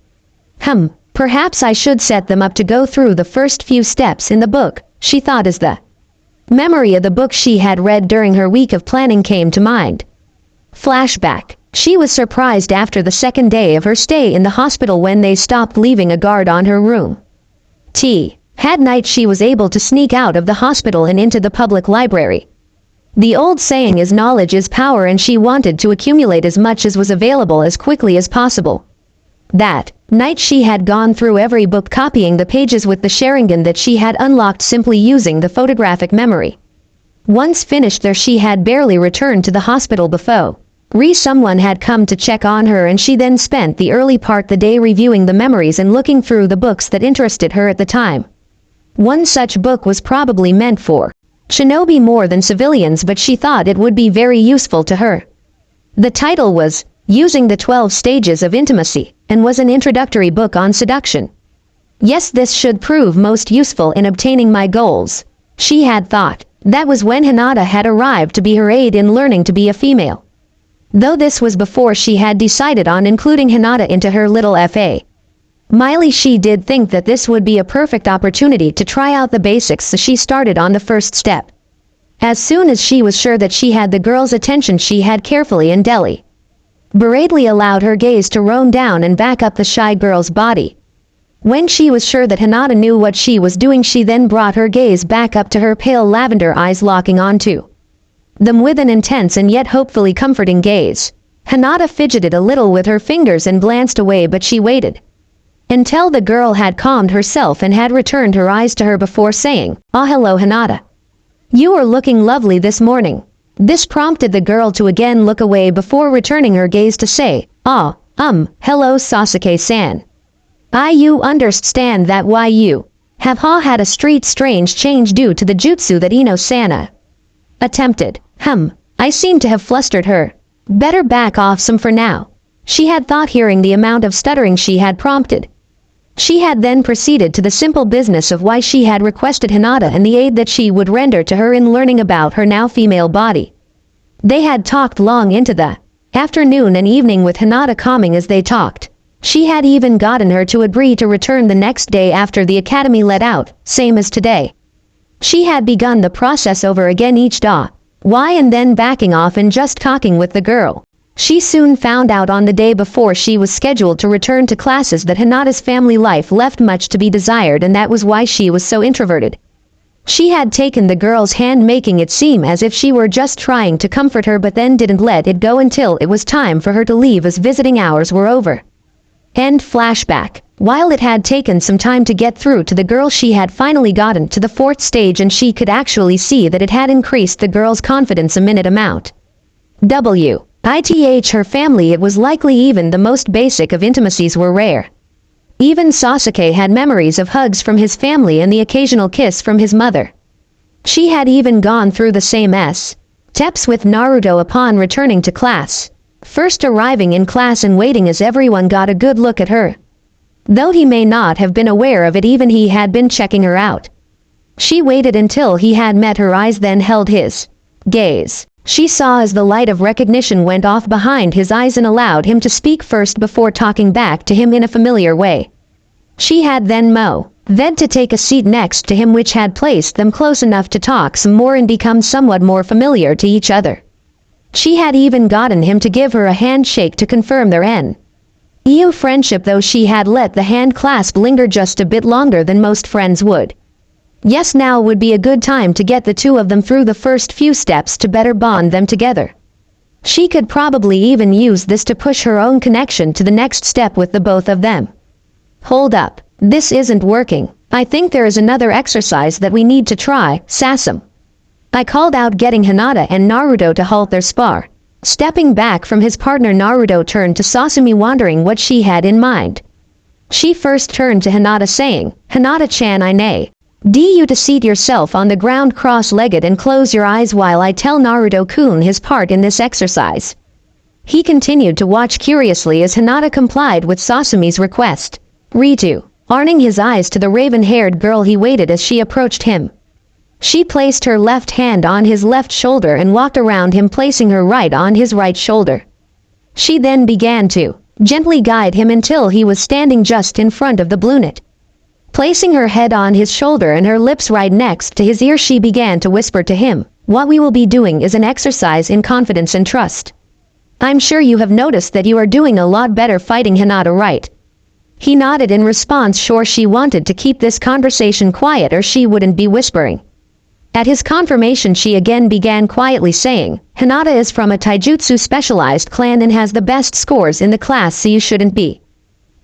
Perhaps I should set them up to go through the first few steps in the book, she thought as the memory of the book she had read during her week of planning came to mind. Flashback. She was surprised after the second day of her stay in the hospital when they stopped leaving a guard on her room. Had night she was able to sneak out of the hospital and into the public library. The old saying is knowledge is power, and she wanted to accumulate as much as was available as quickly as possible. That night she had gone through every book, copying the pages with the Sharingan that she had unlocked simply using the photographic memory. Once finished there, she had barely returned to the hospital before someone had come to check on her, and she then spent the early part of the day reviewing the memories and looking through the books that interested her at the time. One such book was probably meant for shinobi more than civilians, but she thought it would be very useful to her. The title was Using the 12 Stages of Intimacy, and was an introductory book on seduction. Yes, this should prove most useful in obtaining my goals, she had thought. That was when Hinata had arrived to be her aide in learning to be a female. Though this was before she had decided on including Hinata into her little FA. Miley, she did think that this would be a perfect opportunity to try out the basics, so she started on the first step. As soon as she was sure that she had the girl's attention, she had carefully and deliberately allowed her gaze to roam down and back up the shy girl's body. When she was sure that Hinata knew what she was doing, she then brought her gaze back up to her pale lavender eyes, locking onto them with an intense and yet hopefully comforting gaze. Hinata fidgeted a little with her fingers and glanced away, but she waited until the girl had calmed herself and had returned her eyes to her before saying, "Ah, hello Hinata. You are looking lovely this morning." This prompted the girl to again look away before returning her gaze to say, hello Sasuke-san. You understand that why you have had a strange change due to the jutsu that Ino-sana attempted. I seem to have flustered her. Better back off some for now, she had thought, hearing the amount of stuttering she had prompted. She had then proceeded to the simple business of why she had requested Hinata and the aid that she would render to her in learning about her now female body. They had talked long into the afternoon and evening, with Hinata calming as they talked. She had even gotten her to agree to return the next day after the academy let out, same as today. She had begun the process over again each day. Why, and then backing off and just talking with the girl. She soon found out on the day before she was scheduled to return to classes that Hinata's family life left much to be desired, and that was why she was so introverted. She had taken the girl's hand, making it seem as if she were just trying to comfort her, but then didn't let it go until it was time for her to leave as visiting hours were over. End flashback. While it had taken some time to get through to the girl, she had finally gotten to the 4th stage, and she could actually see that it had increased the girl's confidence a minute amount. Her family, it was likely even the most basic of intimacies were rare. Even Sasuke had memories of hugs from his family and the occasional kiss from his mother. She had even gone through the same steps with Naruto upon returning to class, first arriving in class and waiting as everyone got a good look at her. Though he may not have been aware of it, even he had been checking her out. She waited until he had met her eyes, then held his gaze. She saw as the light of recognition went off behind his eyes and allowed him to speak first before talking back to him in a familiar way. She had then to take a seat next to him, which had placed them close enough to talk some more and become somewhat more familiar to each other. She had even gotten him to give her a handshake to confirm their friendship, though she had let the hand clasp linger just a bit longer than most friends would. Yes, now would be a good time to get the two of them through the first few steps to better bond them together. She could probably even use this to push her own connection to the next step with the both of them. Hold up, this isn't working. I think there is another exercise that we need to try, Sasum. I called out, getting Hinata and Naruto to halt their spar. Stepping back from his partner, Naruto turned to Sasumi, wondering what she had in mind. She first turned to Hinata, saying, "Hinata-chan, I need you to seat yourself on the ground cross-legged and close your eyes while I tell Naruto-kun his part in this exercise." He continued to watch curiously as Hinata complied with Sasumi's request. Ritu, turning his eyes to the raven-haired girl, he waited as she approached him. She placed her left hand on his left shoulder and walked around him, placing her right on his right shoulder. She then began to gently guide him until he was standing just in front of the brunette. Placing her head on his shoulder and her lips right next to his ear, she began to whisper to him, "What we will be doing is an exercise in confidence and trust. I'm sure you have noticed that you are doing a lot better fighting Hinata, right?" He nodded in response, sure she wanted to keep this conversation quiet or she wouldn't be whispering. At his confirmation, she again began quietly saying, "Hinata is from a taijutsu specialized clan and has the best scores in the class, so you shouldn't be.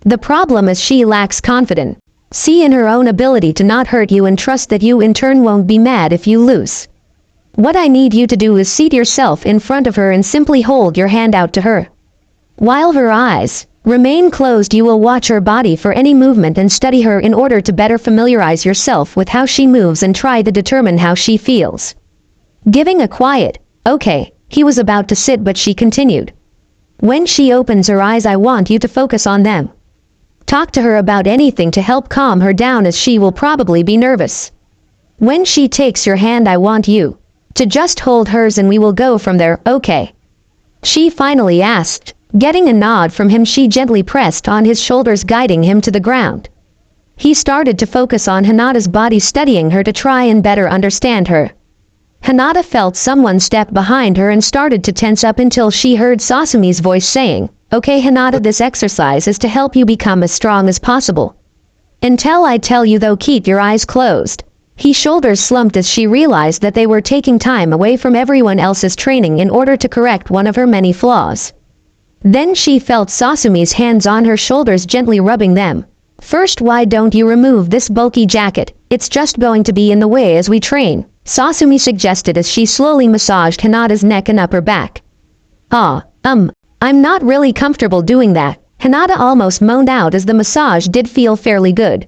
The problem is she lacks confidence. See in her own ability to not hurt you and trust that you in turn won't be mad if you lose. What I need you to do is seat yourself in front of her and simply hold your hand out to her. While her eyes remain closed, you will watch her body for any movement and study her in order to better familiarize yourself with how she moves and try to determine how she feels." Giving a quiet, "Okay," he was about to sit, but she continued. "When she opens her eyes, I want you to focus on them. Talk to her about anything to help calm her down, as she will probably be nervous. When she takes your hand, I want you to just hold hers and we will go from there, okay?" She finally asked. Getting a nod from him, she gently pressed on his shoulders, guiding him to the ground. He started to focus on Hinata's body, studying her to try and better understand her. Hinata felt someone step behind her and started to tense up until she heard Sasumi's voice saying, "Okay Hinata, this exercise is to help you become as strong as possible. Until I tell you though, keep your eyes closed." His shoulders slumped as she realized that they were taking time away from everyone else's training in order to correct one of her many flaws. Then she felt Sasumi's hands on her shoulders, gently rubbing them. "First, why don't you remove this bulky jacket? It's just going to be in the way as we train," Sasumi suggested as she slowly massaged Hinata's neck and upper back. I'm not really comfortable doing that," Hinata almost moaned out as the massage did feel fairly good.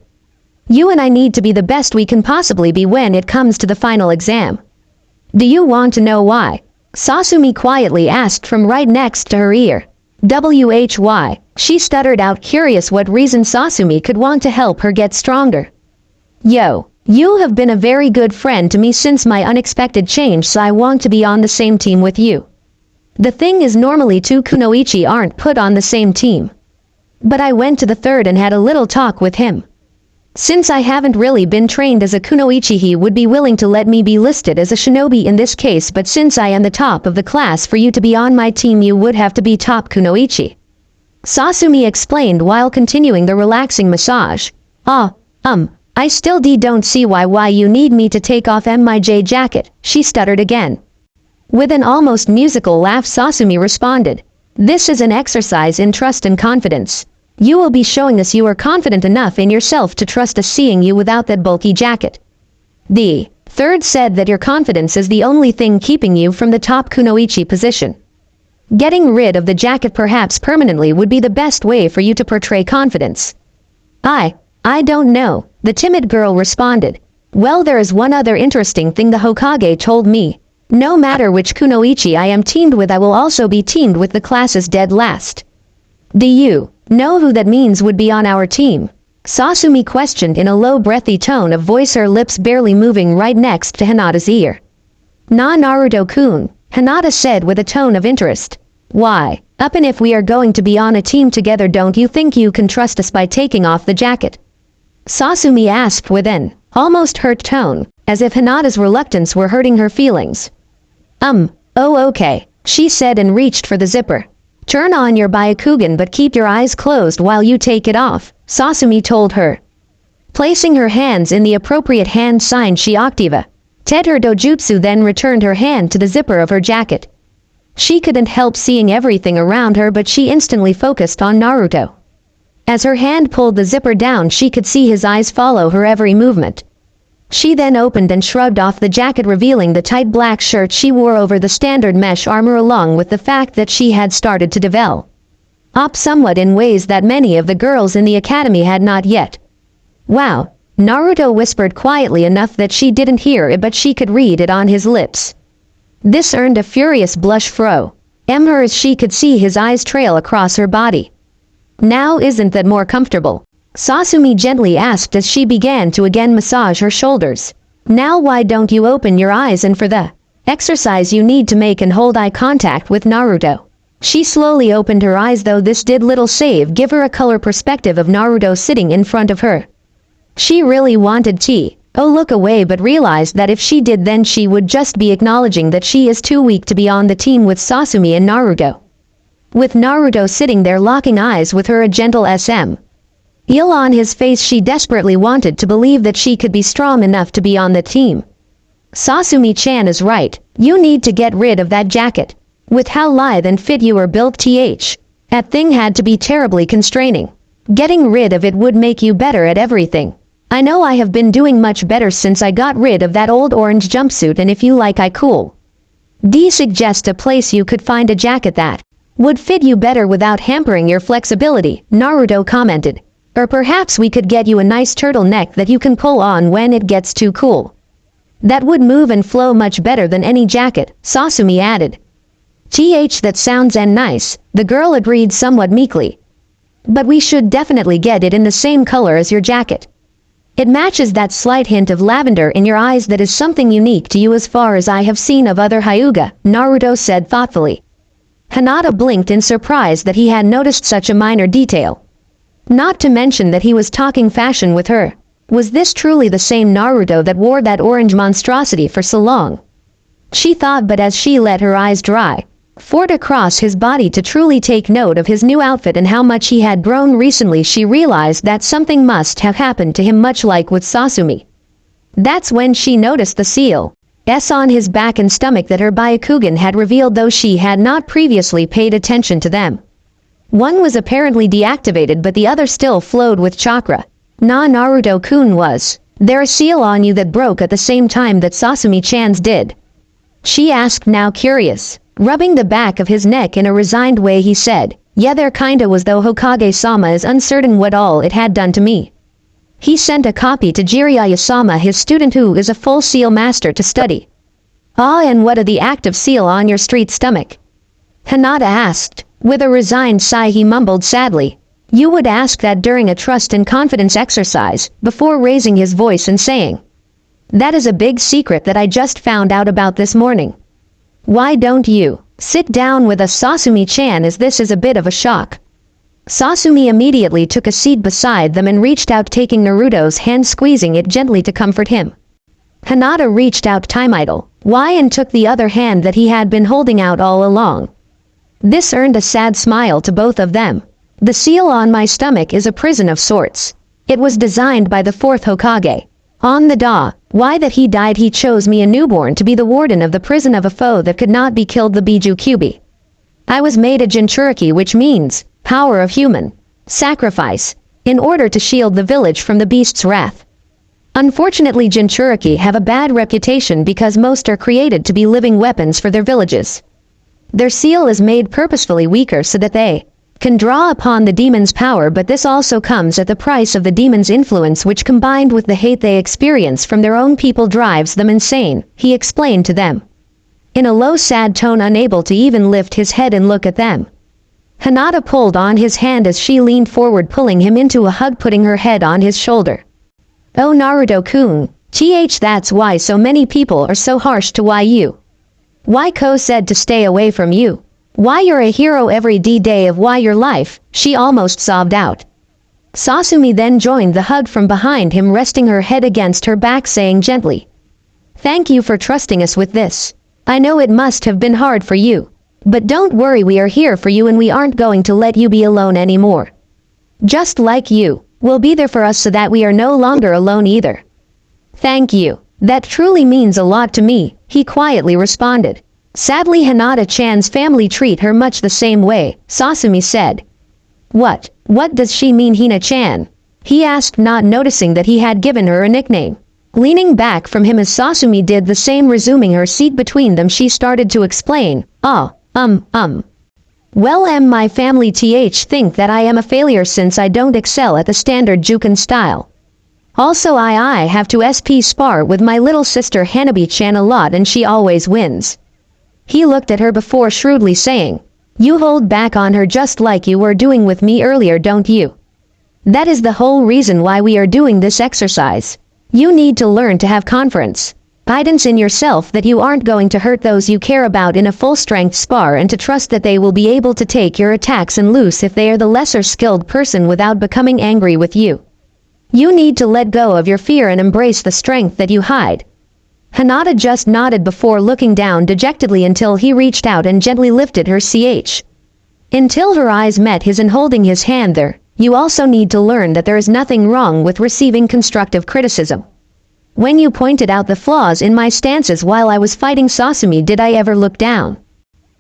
"You and I need to be the best we can possibly be when it comes to the final exam." "Do you want to know why?" Sasumi quietly asked from right next to her ear. "Why?" she stuttered out, curious what reason Sasumi could want to help her get stronger. "Yo, you have been a very good friend to me since my unexpected change, so I want to be on the same team with you. The thing is, normally two kunoichi aren't put on the same team. But I went to the third and had a little talk with him. Since I haven't really been trained as a kunoichi, he would be willing to let me be listed as a shinobi in this case, but since I am the top of the class, for you to be on my team you would have to be top kunoichi," Sasumi explained while continuing the relaxing massage. I still don't see why you need me to take off my jacket," she stuttered again. With an almost musical laugh, Sasumi responded, "This is an exercise in trust and confidence. You will be showing us you are confident enough in yourself to trust us seeing you without that bulky jacket. The third said that your confidence is the only thing keeping you from the top kunoichi position. Getting rid of the jacket perhaps permanently would be the best way for you to portray confidence." I don't know," the timid girl responded. "Well, there is one other interesting thing the Hokage told me. No matter which kunoichi I am teamed with, I will also be teamed with the class's dead last. Do you know who that means would be on our team?" Sasumi questioned in a low breathy tone of voice, her lips barely moving right next to Hinata's ear. "Naruto-kun," Hinata said with a tone of interest. "Why, and if we are going to be on a team together, don't you think you can trust us by taking off the jacket?" Sasumi asked with an almost hurt tone, as if Hinata's reluctance were hurting her feelings. Oh okay," she said and reached for the zipper. "Turn on your Byakugan but keep your eyes closed while you take it off," Sasumi told her. Placing her hands in the appropriate hand sign, she activa ted her dojutsu, then returned her hand to the zipper of her jacket. She couldn't help seeing everything around her, but she instantly focused on Naruto. As her hand pulled the zipper down, she could see his eyes follow her every movement. She then opened and shrugged off the jacket, revealing the tight black shirt she wore over the standard mesh armor, along with the fact that she had started to develop somewhat in ways that many of the girls in the academy had not yet. "Wow," Naruto whispered quietly enough that she didn't hear it, but she could read it on his lips. This earned a furious blush fro. Her as she could see his eyes trail across her body. Now isn't that more comfortable? Sasumi gently asked as she began to again massage her shoulders. Now why don't you open your eyes and for the exercise you need to make and hold eye contact with Naruto. She slowly opened her eyes, though this did little save give her a color perspective of Naruto sitting in front of her. She really wanted to look away, but realized that if she did then she would just be acknowledging that she is too weak to be on the team with Sasumi and Naruto. With Naruto sitting there locking eyes with her, a gentle smile on his face, she desperately wanted to believe that she could be strong enough to be on the team. Sasumi-chan is right, you need to get rid of that jacket. With how lithe and fit you are built, that thing had to be terribly constraining. Getting rid of it would make you better at everything. I know I have been doing much better since I got rid of that old orange jumpsuit, and if you like I cool. Suggest a place you could find a jacket that would fit you better without hampering your flexibility, Naruto commented. Or perhaps we could get you a nice turtleneck that you can pull on when it gets too cool. That would move and flow much better than any jacket, Sasumi added. That sounds nice, the girl agreed somewhat meekly. But we should definitely get it in the same color as your jacket. It matches that slight hint of lavender in your eyes that is something unique to you as far as I have seen of other Hyuga, Naruto said thoughtfully. Hinata blinked in surprise that he had noticed such a minor detail. Not to mention that he was talking fashion with her. Was this truly the same Naruto that wore that orange monstrosity for so long? She thought, but as she let her eyes dry across his body to truly take note of his new outfit and how much he had grown recently, she realized that something must have happened to him, much like with Sasumi. That's when she noticed the seal on his back and stomach that her Byakugan had revealed, though she had not previously paid attention to them. One was apparently deactivated, but the other still flowed with chakra. Naruto-kun, was there a seal on you that broke at the same time that Sasumi-chan's did? She asked, now curious. Rubbing the back of his neck in a resigned way, he said, yeah, there kinda was, though Hokage-sama is uncertain what all it had done to me. He sent a copy to Jiraiya-sama, his student who is a full seal master, to study. And what of the active seal on your street stomach? Hinata asked. With a resigned sigh he mumbled sadly, you would ask that during a trust and confidence exercise, before raising his voice and saying, that is a big secret that I just found out about this morning. Why don't you sit down with us, Sasumi-chan, as this is a bit of a shock. Sasumi immediately took a seat beside them and reached out, taking Naruto's hand, squeezing it gently to comfort him. Hinata reached out time-idle, and took the other hand that he had been holding out all along. This earned a sad smile to both of them. The seal on my stomach is a prison of sorts. It was designed by the fourth Hokage. On the that he died, he chose me, a newborn, to be the warden of the prison of a foe that could not be killed, the Biju Kyubi. I was made a Jinchuriki, which means power of human sacrifice, in order to shield the village from the beast's wrath. Unfortunately, Jinchuriki have a bad reputation because most are created to be living weapons for their villages. Their seal is made purposefully weaker so that they can draw upon the demon's power, but this also comes at the price of the demon's influence, which combined with the hate they experience from their own people drives them insane, he explained to them. In a low sad tone, unable to even lift his head and look at them. Hinata pulled on his hand as she leaned forward, pulling him into a hug, putting her head on his shoulder. Oh, Naruto-kun, that's why so many people are so harsh to you. Why Ko said to stay away from you. Why you're a hero every day of your life, she almost sobbed out. Sasumi then joined the hug from behind him, resting her head against her back, saying gently, thank you for trusting us with this. I know it must have been hard for you. But don't worry, we are here for you and we aren't going to let you be alone anymore. Just like you, will be there for us so that we are no longer alone either. Thank you. That truly means a lot to me, he quietly responded. Sadly, Hinata-chan's family treat her much the same way, Sasumi said. What does she mean, Hina-chan? He asked, not noticing that he had given her a nickname. Leaning back from him as Sasumi did the same, resuming her seat between them, she started to explain. Well, my family think that I am a failure since I don't excel at the standard Juken style. Also, I have to spar with my little sister Hanabi-chan a lot and she always wins. He looked at her before shrewdly saying, "You hold back on her just like you were doing with me earlier, don't you? That is the whole reason why we are doing this exercise. You need to learn to have confidence in yourself that you aren't going to hurt those you care about in a full-strength spar, and to trust that they will be able to take your attacks and loose if they are the lesser skilled person without becoming angry with you. You need to let go of your fear and embrace the strength that you hide." Hinata just nodded before looking down dejectedly until he reached out and gently lifted her until her eyes met his and holding his hand there. "You also need to learn that there is nothing wrong with receiving constructive criticism. When you pointed out the flaws in my stances while I was fighting Sasuke, did I ever look down?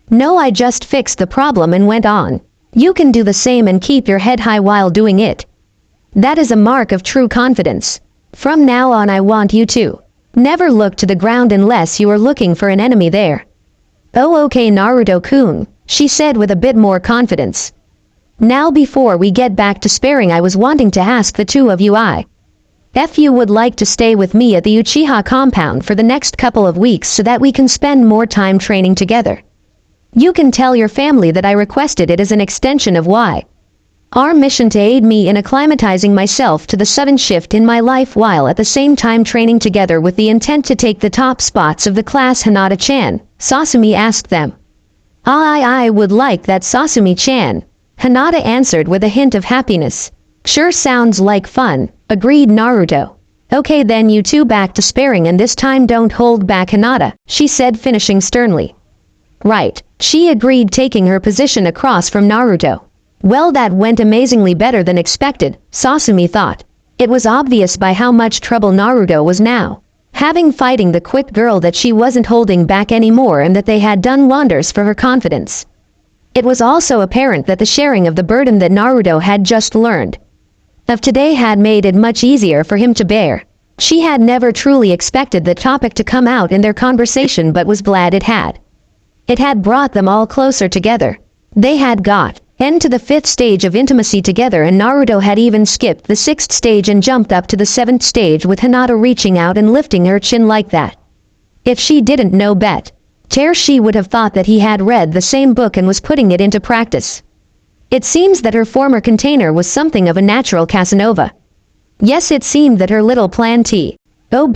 No, I just fixed the problem and went on. You can do the same and keep your head high while doing it. That is a mark of true confidence. From now on, I want you to never look to the ground unless you are looking for an enemy there." "Oh, okay, Naruto-kun," she said with a bit more confidence. "Now before we get back to sparring, I was wanting to ask the two of you if you would like to stay with me at the Uchiha compound for the next couple of weeks so that we can spend more time training together. You can tell your family that I requested it as an extension of our mission to aid me in acclimatizing myself to the sudden shift in my life while at the same time training together with the intent to take the top spots of the class." "Hinata-chan," Sasuke asked them. I would like that, Sasuke-chan," Hinata answered with a hint of happiness. "Sure, sounds like fun," agreed Naruto. "Okay then, you two back to sparring, and this time don't hold back, Hinata," she said, finishing sternly. "Right," she agreed, taking her position across from Naruto. Well, that went amazingly better than expected, Sasuke thought. It was obvious by how much trouble Naruto was now having fighting the quick girl that she wasn't holding back anymore, and that they had done wonders for her confidence. It was also apparent that the sharing of the burden that Naruto had just learned of today had made it much easier for him to bear. She had never truly expected the topic to come out in their conversation, but was glad it had. It had brought them all closer together. They had got into the 5th stage of intimacy together, and Naruto had even skipped the 6th stage and jumped up to the 7th stage with Hinata reaching out and lifting her chin like that. If she didn't know better, she would have thought that he had read the same book and was putting it into practice. It seems that her former container was something of a natural Casanova. Yes, it seemed that her little plan to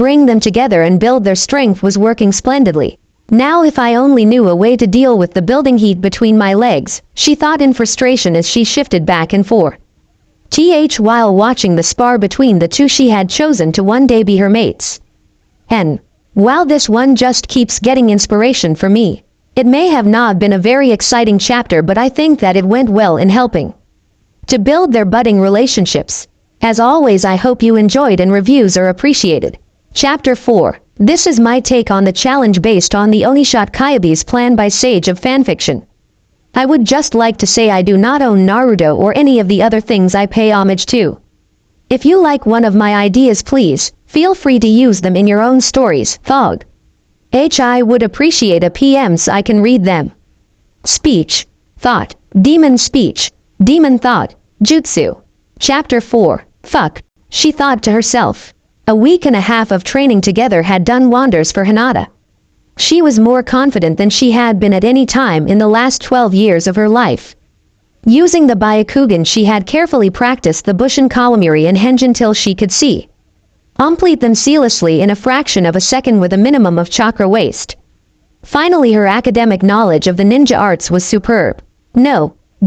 bring them together and build their strength was working splendidly. "Now if I only knew a way to deal with the building heat between my legs," she thought in frustration as she shifted back and forth while watching the spar between the two she had chosen to one day be her mates. And wow, this one just keeps getting inspiration for me. It may have not been a very exciting chapter, but I think that it went well in helping to build their budding relationships. As always, I hope you enjoyed, and reviews are appreciated. Chapter 4. This is my take on the challenge based on the Onishot Kyubi's plan by Sage of Fanfiction. I would just like to say I do not own Naruto or any of the other things I pay homage to. If you like one of my ideas, please feel free to use them in your own stories. Thog. I would appreciate a PM so I can read them. Speech. Thought. Demon speech. Demon thought. Jutsu. Chapter 4. Fuck. She thought to herself. A week and a half of training together had done wonders for Hinata. She was more confident than she had been at any time in the last 12 years of her life. Using the Byakugan, she had carefully practiced the Bushin Kalamuri and Henjin till she could complete them seamlessly in a fraction of a second with a minimum of chakra waste. Finally, her academic knowledge of the ninja arts was superb.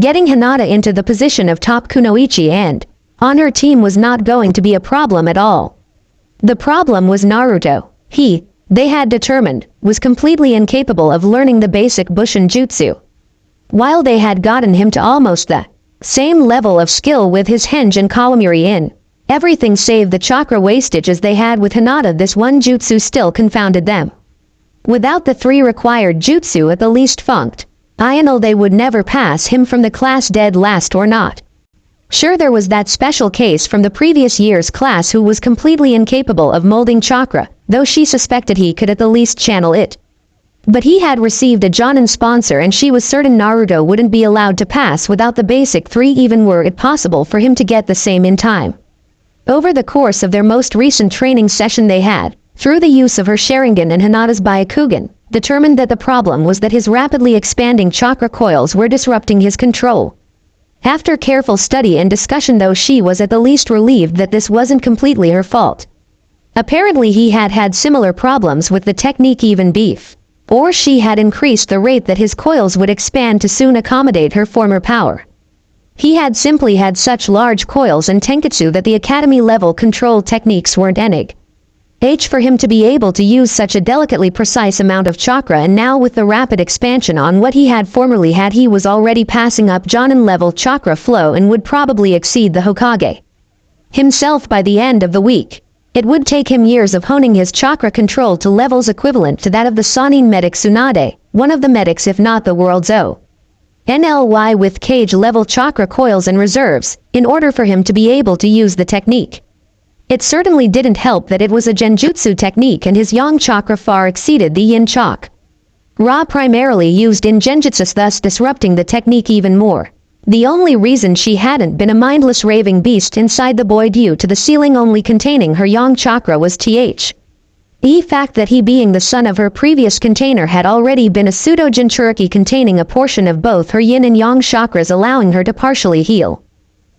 Getting Hinata into the position of top kunoichi and on her team was not going to be a problem at all. The problem was Naruto. They had determined, was completely incapable of learning the basic Bushin Jutsu. While they had gotten him to almost the same level of skill with his Henjin Kalamuri in everything save the chakra wastage as they had with Hinata, this one jutsu still confounded them. Without the 3 required jutsu at the least funked, I know they would never pass him from the class, dead last or not. Sure, there was that special case from the previous year's class who was completely incapable of molding chakra, though she suspected he could at the least channel it. But he had received a Jonin sponsor, and she was certain Naruto wouldn't be allowed to pass without the basic 3, even were it possible for him to get the same in time. Over the course of their most recent training session, they had, through the use of her Sharingan and Hinata's Byakugan, determined that the problem was that his rapidly expanding chakra coils were disrupting his control. After careful study and discussion though, she was at the least relieved that this wasn't completely her fault. Apparently he had had similar problems with the technique even beef. Or she had increased the rate that his coils would expand to soon accommodate her former power. He had simply had such large coils and tenketsu that the academy-level control techniques weren't enig. For him to be able to use such a delicately precise amount of chakra, and now with the rapid expansion on what he had formerly had, he was already passing up Jonin-level chakra flow and would probably exceed the Hokage himself by the end of the week. It would take him years of honing his chakra control to levels equivalent to that of the Sannin medic Tsunade, one of the medics if not the world's NLY with cage-level chakra coils and reserves, in order for him to be able to use the technique. It certainly didn't help that it was a genjutsu technique and his yang chakra far exceeded the yin chakra primarily used in genjutsu, thus disrupting the technique even more. The only reason she hadn't been a mindless raving beast inside the boy due to the ceiling only containing her yang chakra was the fact that he, being the son of her previous container, had already been a pseudo-jinchuriki containing a portion of both her yin and yang chakras, allowing her to partially heal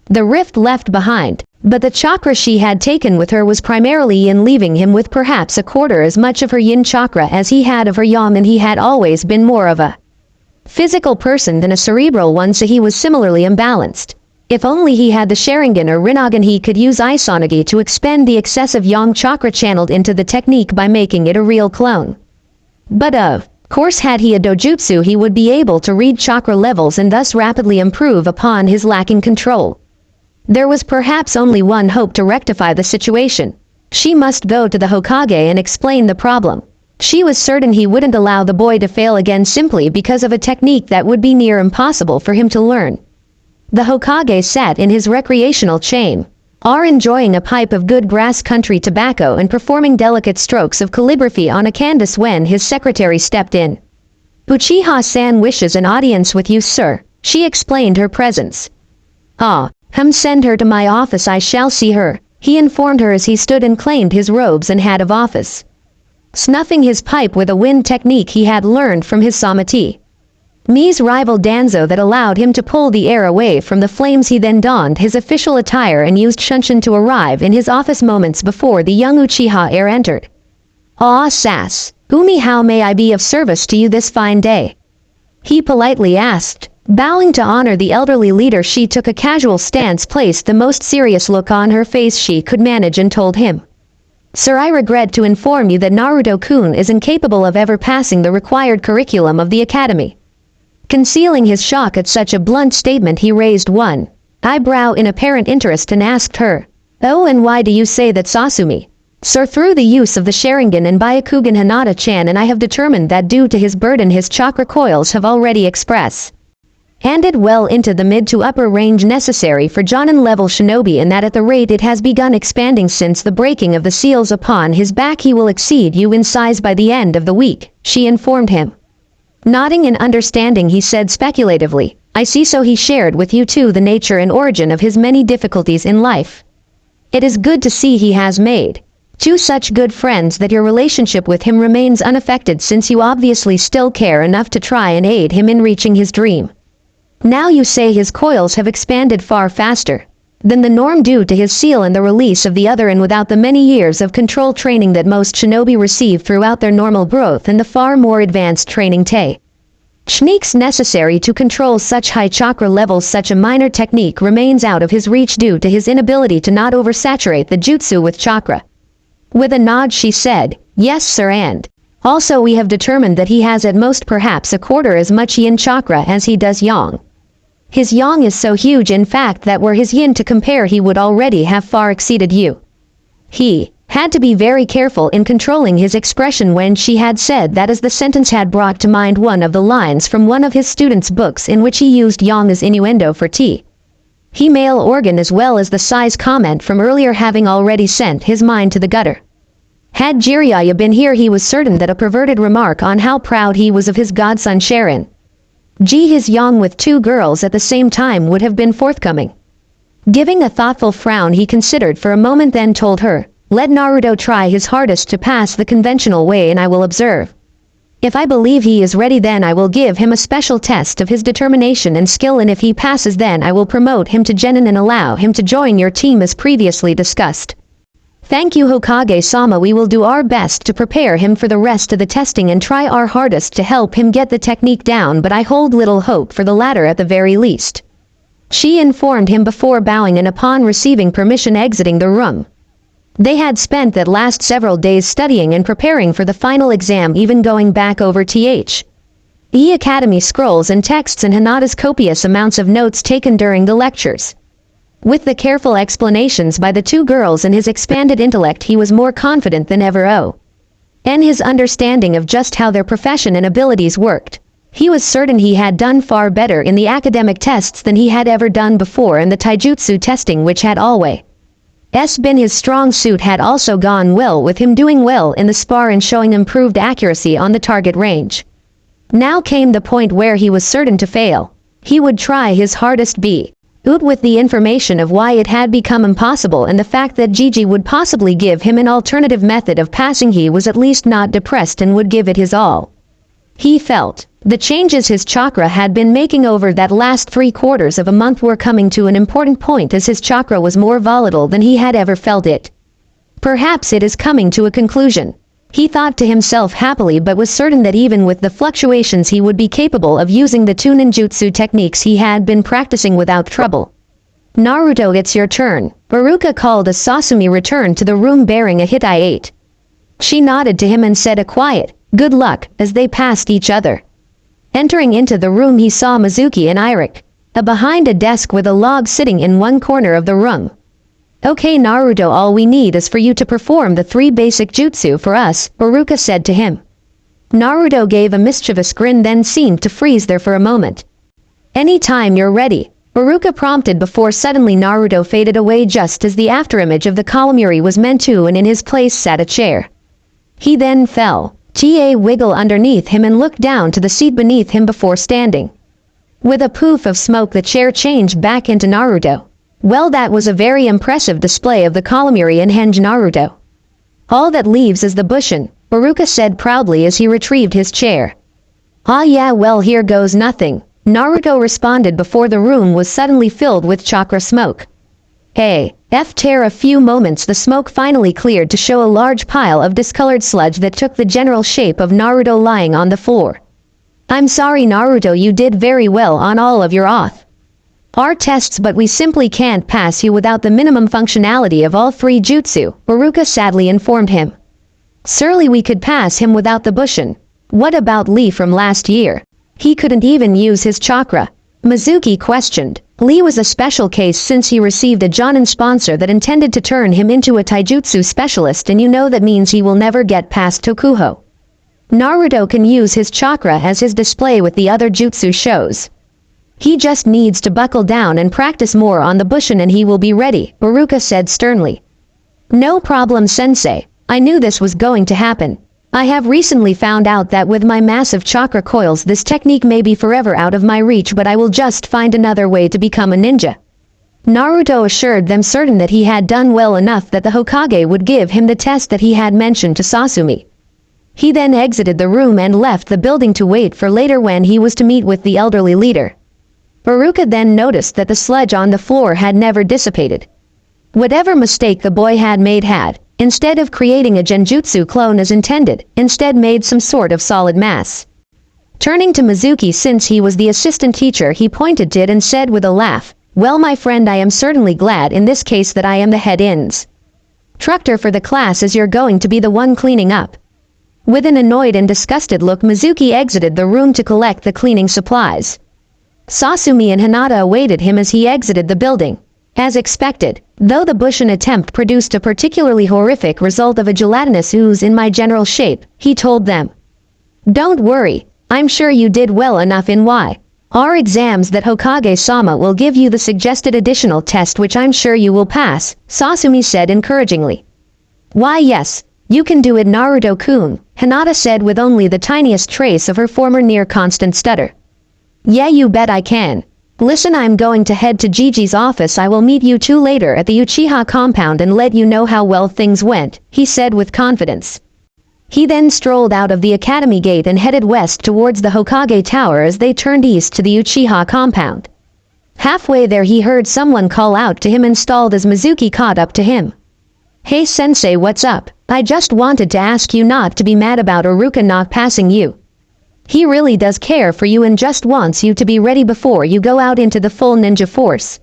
the rift left behind. But the chakra she had taken with her was primarily yin, leaving him with perhaps a quarter as much of her yin chakra as he had of her yang, and he had always been more of a physical person than a cerebral one, so he was similarly imbalanced. If only he had the Sharingan or Rinnegan, he could use Izanagi to expend the excessive yang chakra channeled into the technique by making it a real clone. But of course, had he a dojutsu, he would be able to read chakra levels and thus rapidly improve upon his lacking control. There was perhaps only one hope to rectify the situation. She must go to the Hokage and explain the problem. She was certain he wouldn't allow the boy to fail again simply because of a technique that would be near impossible for him to learn. The Hokage sat in his recreational chamber, enjoying a pipe of good grass country tobacco and performing delicate strokes of calligraphy on a canvas when his secretary stepped in. "Uchiha-san wishes an audience with you, sir," she explained her presence. Send her to my office, I shall see her," he informed her as he stood and claimed his robes and hat of office, snuffing his pipe with a wind technique he had learned from his Samati Mi's rival Danzo that allowed him to pull the air away from the flames. He then donned his official attire and used Shunshin to arrive in his office moments before the young Uchiha heir entered. Sas, Umi, how may I be of service to you this fine day?" he politely asked. Bowing to honor the elderly leader, she took a casual stance, placed the most serious look on her face she could manage, and told him, "Sir, I regret to inform you that Naruto-kun is incapable of ever passing the required curriculum of the academy." Concealing his shock at such a blunt statement, he raised one eyebrow in apparent interest and asked her, "Oh, and why do you say that, Sasumi?" "Sir, through the use of the Sharingan and Byakugan, Hinata-chan and I have determined that due to his burden his chakra coils have already expanded well into the mid to upper range necessary for Jonin-level shinobi, and that at the rate it has begun expanding since the breaking of the seals upon his back he will exceed you in size by the end of the week," she informed him. Nodding in understanding, he said speculatively, "I see, so he shared with you too the nature and origin of his many difficulties in life. It is good to see he has made two such good friends, that your relationship with him remains unaffected, since you obviously still care enough to try and aid him in reaching his dream. Now you say his coils have expanded far faster than the norm due to his seal and the release of the other, and without the many years of control training that most shinobi receive throughout their normal growth, and the far more advanced training techniques necessary to control such high chakra levels, such a minor technique remains out of his reach due to his inability to not oversaturate the jutsu with chakra." With a nod she said, "Yes, sir, and also we have determined that he has at most perhaps a quarter as much yin chakra as he does yang. His yang is so huge, in fact, that were his yin to compare he would already have far exceeded you." He had to be very careful in controlling his expression when she had said that, as the sentence had brought to mind one of the lines from one of his students' books in which he used yang as innuendo for he male organ, as well as the size comment from earlier having already sent his mind to the gutter. Had Jiraiya been here, he was certain that a perverted remark on how proud he was of his godson Sharon his yang with two girls at the same time would have been forthcoming. Giving a thoughtful frown, he considered for a moment, then told her, "Let Naruto try his hardest to pass the conventional way and I will observe." If I believe he is ready, then I will give him a special test of his determination and skill, and if he passes, then I will promote him to Genin and allow him to join your team as previously discussed. Thank you, Hokage-sama. We will do our best to prepare him for the rest of the testing and try our hardest to help him get the technique down, but I hold little hope for the latter at the very least. She informed him before bowing and upon receiving permission exiting the room. They had spent the last several days studying and preparing for the final exam, even going back over the Academy scrolls and texts and Hinata's copious amounts of notes taken during the lectures. With the careful explanations by the two girls and his expanded intellect, he was more confident than ever and his understanding of just how their profession and abilities worked. He was certain he had done far better in the academic tests than he had ever done before, and the taijutsu testing, which had always been his strong suit, had also gone well, with him doing well in the spar and showing improved accuracy on the target range. Now came the point where he was certain to fail. He would try his hardest, with the information of why it had become impossible and the fact that Gigi would possibly give him an alternative method of passing. He was at least not depressed and would give it his all. He felt the changes his chakra had been making over that last 3/4 of a month were coming to an important point, as his chakra was more volatile than he had ever felt it. Perhaps it is coming to a conclusion, he thought to himself happily, but was certain that even with the fluctuations he would be capable of using the two ninjutsu techniques he had been practicing without trouble. Naruto, it's your turn, Iruka called as Sasumi returned to the room bearing a Hitai-8. She nodded to him and said a quiet, "Good luck," as they passed each other. Entering into the room, he saw Mizuki and Irik behind a desk with a log sitting in one corner of the room. "Okay Naruto, all we need is for you to perform the 3 basic jutsu for us," Iruka said to him. Naruto gave a mischievous grin, then seemed to freeze there for a moment. "Anytime you're ready," Iruka prompted, before suddenly Naruto faded away just as the afterimage of the calamari was meant to, and in his place sat a chair. He then fell a wiggle underneath him and looked down to the seat beneath him before standing. With a poof of smoke, the chair changed back into Naruto. "Well, that was a very impressive display of the calamari and henge, Naruto. All that leaves is the bushin," Iruka said proudly as he retrieved his chair. "Ah yeah, well, here goes nothing," Naruto responded before the room was suddenly filled with chakra smoke. After a few moments, the smoke finally cleared to show a large pile of discolored sludge that took the general shape of Naruto lying on the floor. "I'm sorry Naruto, you did very well on all of your our tests, but we simply can't pass you without the minimum functionality of all 3 jutsu," Iruka sadly informed him. "Surely we could pass him without the bushin. What about Lee from last year? He couldn't even use his chakra," Mizuki questioned. Lee was a special case since he received a Jonin sponsor that intended to turn him into a taijutsu specialist, and you know that means he will never get past Tokuho. Naruto can use his chakra as his display with the other jutsu shows. He just needs to buckle down and practice more on the bushin and he will be ready, Iruka said sternly. "No problem, sensei. I knew this was going to happen. I have recently found out that with my massive chakra coils this technique may be forever out of my reach, but I will just find another way to become a ninja." Naruto assured them, certain that he had done well enough that the Hokage would give him the test that he had mentioned to Sasumi. He then exited the room and left the building to wait for later when he was to meet with the elderly leader. Iruka then noticed that the sludge on the floor had never dissipated. Whatever mistake the boy had made had, instead of creating a genjutsu clone as intended, instead made some sort of solid mass. Turning to Mizuki, since he was the assistant teacher, he pointed to it and said with a laugh, "Well my friend, I am certainly glad in this case that I am the head instructor for the class, as you're going to be the one cleaning up." With an annoyed and disgusted look, Mizuki exited the room to collect the cleaning supplies. Sasumi and Hinata awaited him as he exited the building. As expected, though the bushin attempt produced a particularly horrific result of a gelatinous ooze in my general shape, he told them. "Don't worry, I'm sure you did well enough in our exams that Hokage-sama will give you the suggested additional test, which I'm sure you will pass," Sasumi said encouragingly. "Why yes, you can do it Naruto-kun," Hinata said with only the tiniest trace of her former near-constant stutter. "Yeah, you bet I can. Listen, I'm going to head to Gigi's office. I will meet you two later at the Uchiha compound and let you know how well things went," he said with confidence. He then strolled out of the academy gate and headed west towards the Hokage Tower as they turned east to the Uchiha compound. Halfway there he heard someone call out to him and stalled as Mizuki caught up to him. "Hey sensei, what's up? I just wanted to ask you not to be mad about Iruka not passing you. He really does care for you and just wants you to be ready before you go out into the full ninja force."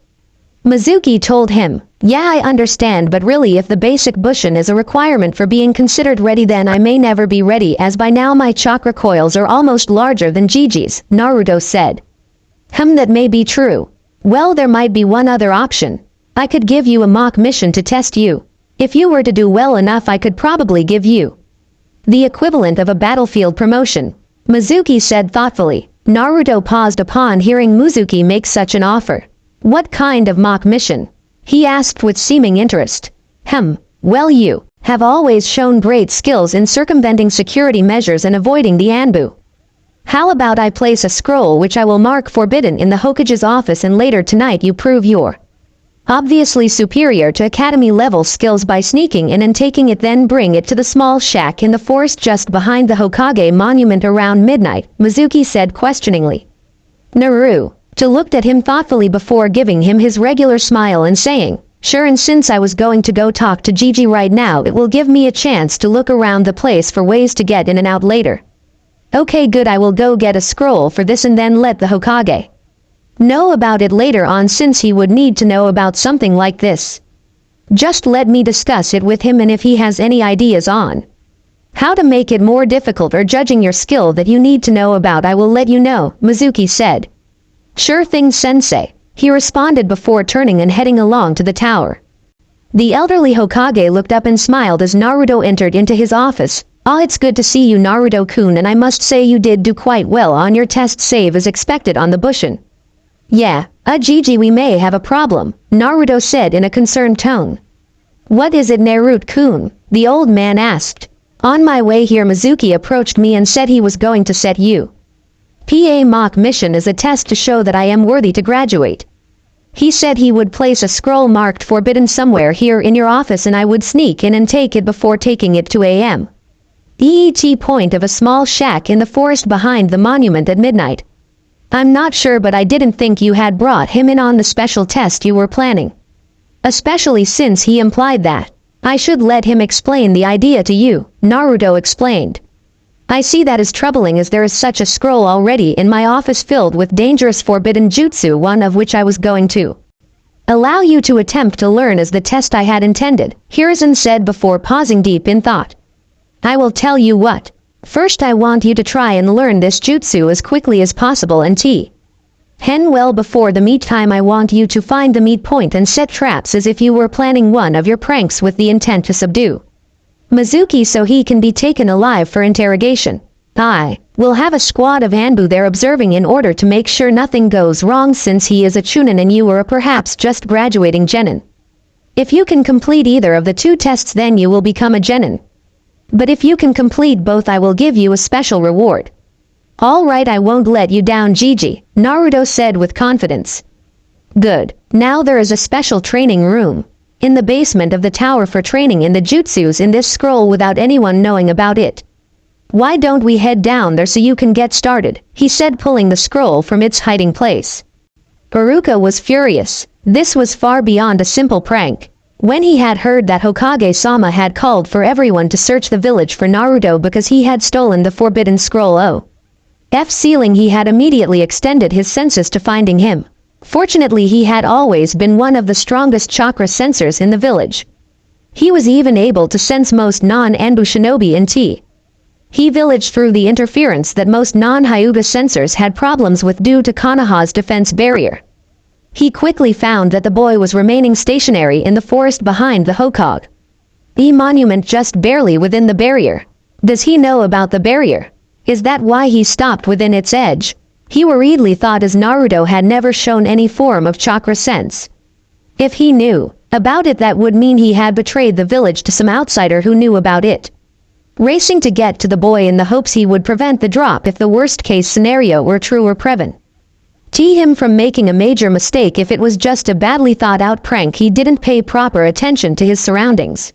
Mizuki told him, "Yeah, I understand, but really if the basic Bushin is a requirement for being considered ready, then I may never be ready, as by now my chakra coils are almost larger than Gigi's," Naruto said. That may be true. Well, there might be one other option. I could give you a mock mission to test you. If you were to do well enough, I could probably give you the equivalent of a battlefield promotion," Mizuki said thoughtfully. Naruto paused upon hearing Mizuki make such an offer. "What kind of mock mission?" he asked with seeming interest. Well, you have always shown great skills in circumventing security measures and avoiding the Anbu. How about I place a scroll which I will mark forbidden in the Hokage's office, and later tonight you prove your obviously superior to academy-level skills by sneaking in and taking it, then bring it to the small shack in the forest just behind the Hokage monument around midnight," Mizuki said questioningly. Naruto looked at him thoughtfully before giving him his regular smile and saying, "Sure, and since I was going to go talk to Gigi right now, it will give me a chance to look around the place for ways to get in and out later." "Okay, good, I will go get a scroll for this and then let the Hokage know about it later on, since he would need to know about something like this. Just let me discuss it with him, and if he has any ideas on how to make it more difficult or judging your skill that you need to know about, I will let you know," Mizuki said. "Sure thing, sensei," he responded before turning and heading along to the tower. The elderly Hokage looked up and smiled as Naruto entered into his office. "Ah, it's good to see you, Naruto-kun, and I must say you did do quite well on your test, save as expected on the Bushin." "Yeah, Gigi, we may have a problem," Naruto said in a concerned tone. "What is it, Naruto-kun?" the old man asked. "On my way here, Mizuki approached me and said he was going to set you a mock mission as a test to show that I am worthy to graduate. He said he would place a scroll marked forbidden somewhere here in your office, and I would sneak in and take it before taking it to the point of a small shack in the forest behind the monument at midnight. I'm not sure, but I didn't think you had brought him in on the special test you were planning. Especially since he implied that I should let him explain the idea to you," Naruto explained. "I see that as troubling, as there is such a scroll already in my office filled with dangerous forbidden jutsu, one of which I was going to allow you to attempt to learn as the test I had intended," Hiruzen said before pausing deep in thought. "I will tell you what. First, I want you to try and learn this jutsu as quickly as possible, and well before the meet time I want you to find the meet point and set traps as if you were planning one of your pranks with the intent to subdue Mizuki so he can be taken alive for interrogation. I will have a squad of Anbu there observing in order to make sure nothing goes wrong, since he is a chunin and you are perhaps just graduating genin. If you can complete either of the two tests, then you will become a genin. But if you can complete both, I will give you a special reward." "All right, I won't let you down, Gigi," Naruto said with confidence. "Good. Now there is a special training room in the basement of the tower for training in the jutsus in this scroll without anyone knowing about it. Why don't we head down there so you can get started?" he said, pulling the scroll from its hiding place. Iruka was furious. This was far beyond a simple prank. When he had heard that Hokage-sama had called for everyone to search the village for Naruto because he had stolen the forbidden scroll ceiling, he had immediately extended his senses to finding him. Fortunately, he had always been one of the strongest chakra sensors in the village. He was even able to sense most non-Anbu shinobi in he village through the interference that most non-Hyuga sensors had problems with due to Konoha's defense barrier. He quickly found that the boy was remaining stationary in the forest behind the Hokage monument, just barely within the barrier. Does he know about the barrier? Is that why he stopped within its edge? He worriedly thought, as Naruto had never shown any form of chakra sense. If he knew about it, that would mean he had betrayed the village to some outsider who knew about it. Racing to get to the boy in the hopes he would prevent the drop if the worst-case scenario were true or prevent him from making a major mistake if it was just a badly thought-out prank. He didn't pay proper attention to his surroundings.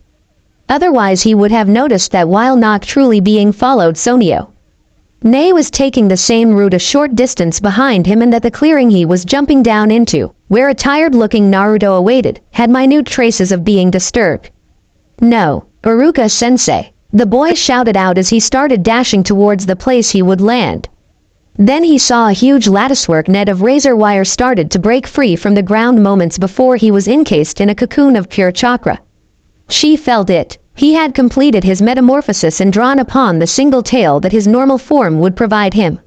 Otherwise he would have noticed that while not truly being followed Sonio, Nei was taking the same route a short distance behind him, and that the clearing he was jumping down into, where a tired-looking Naruto awaited, had minute traces of being disturbed. "No, Iruka-sensei," the boy shouted out as he started dashing towards the place he would land. Then he saw a huge latticework net of razor wire started to break free from the ground moments before he was encased in a cocoon of pure chakra. She felt it. He had completed his metamorphosis and drawn upon the single tail that his normal form would provide him.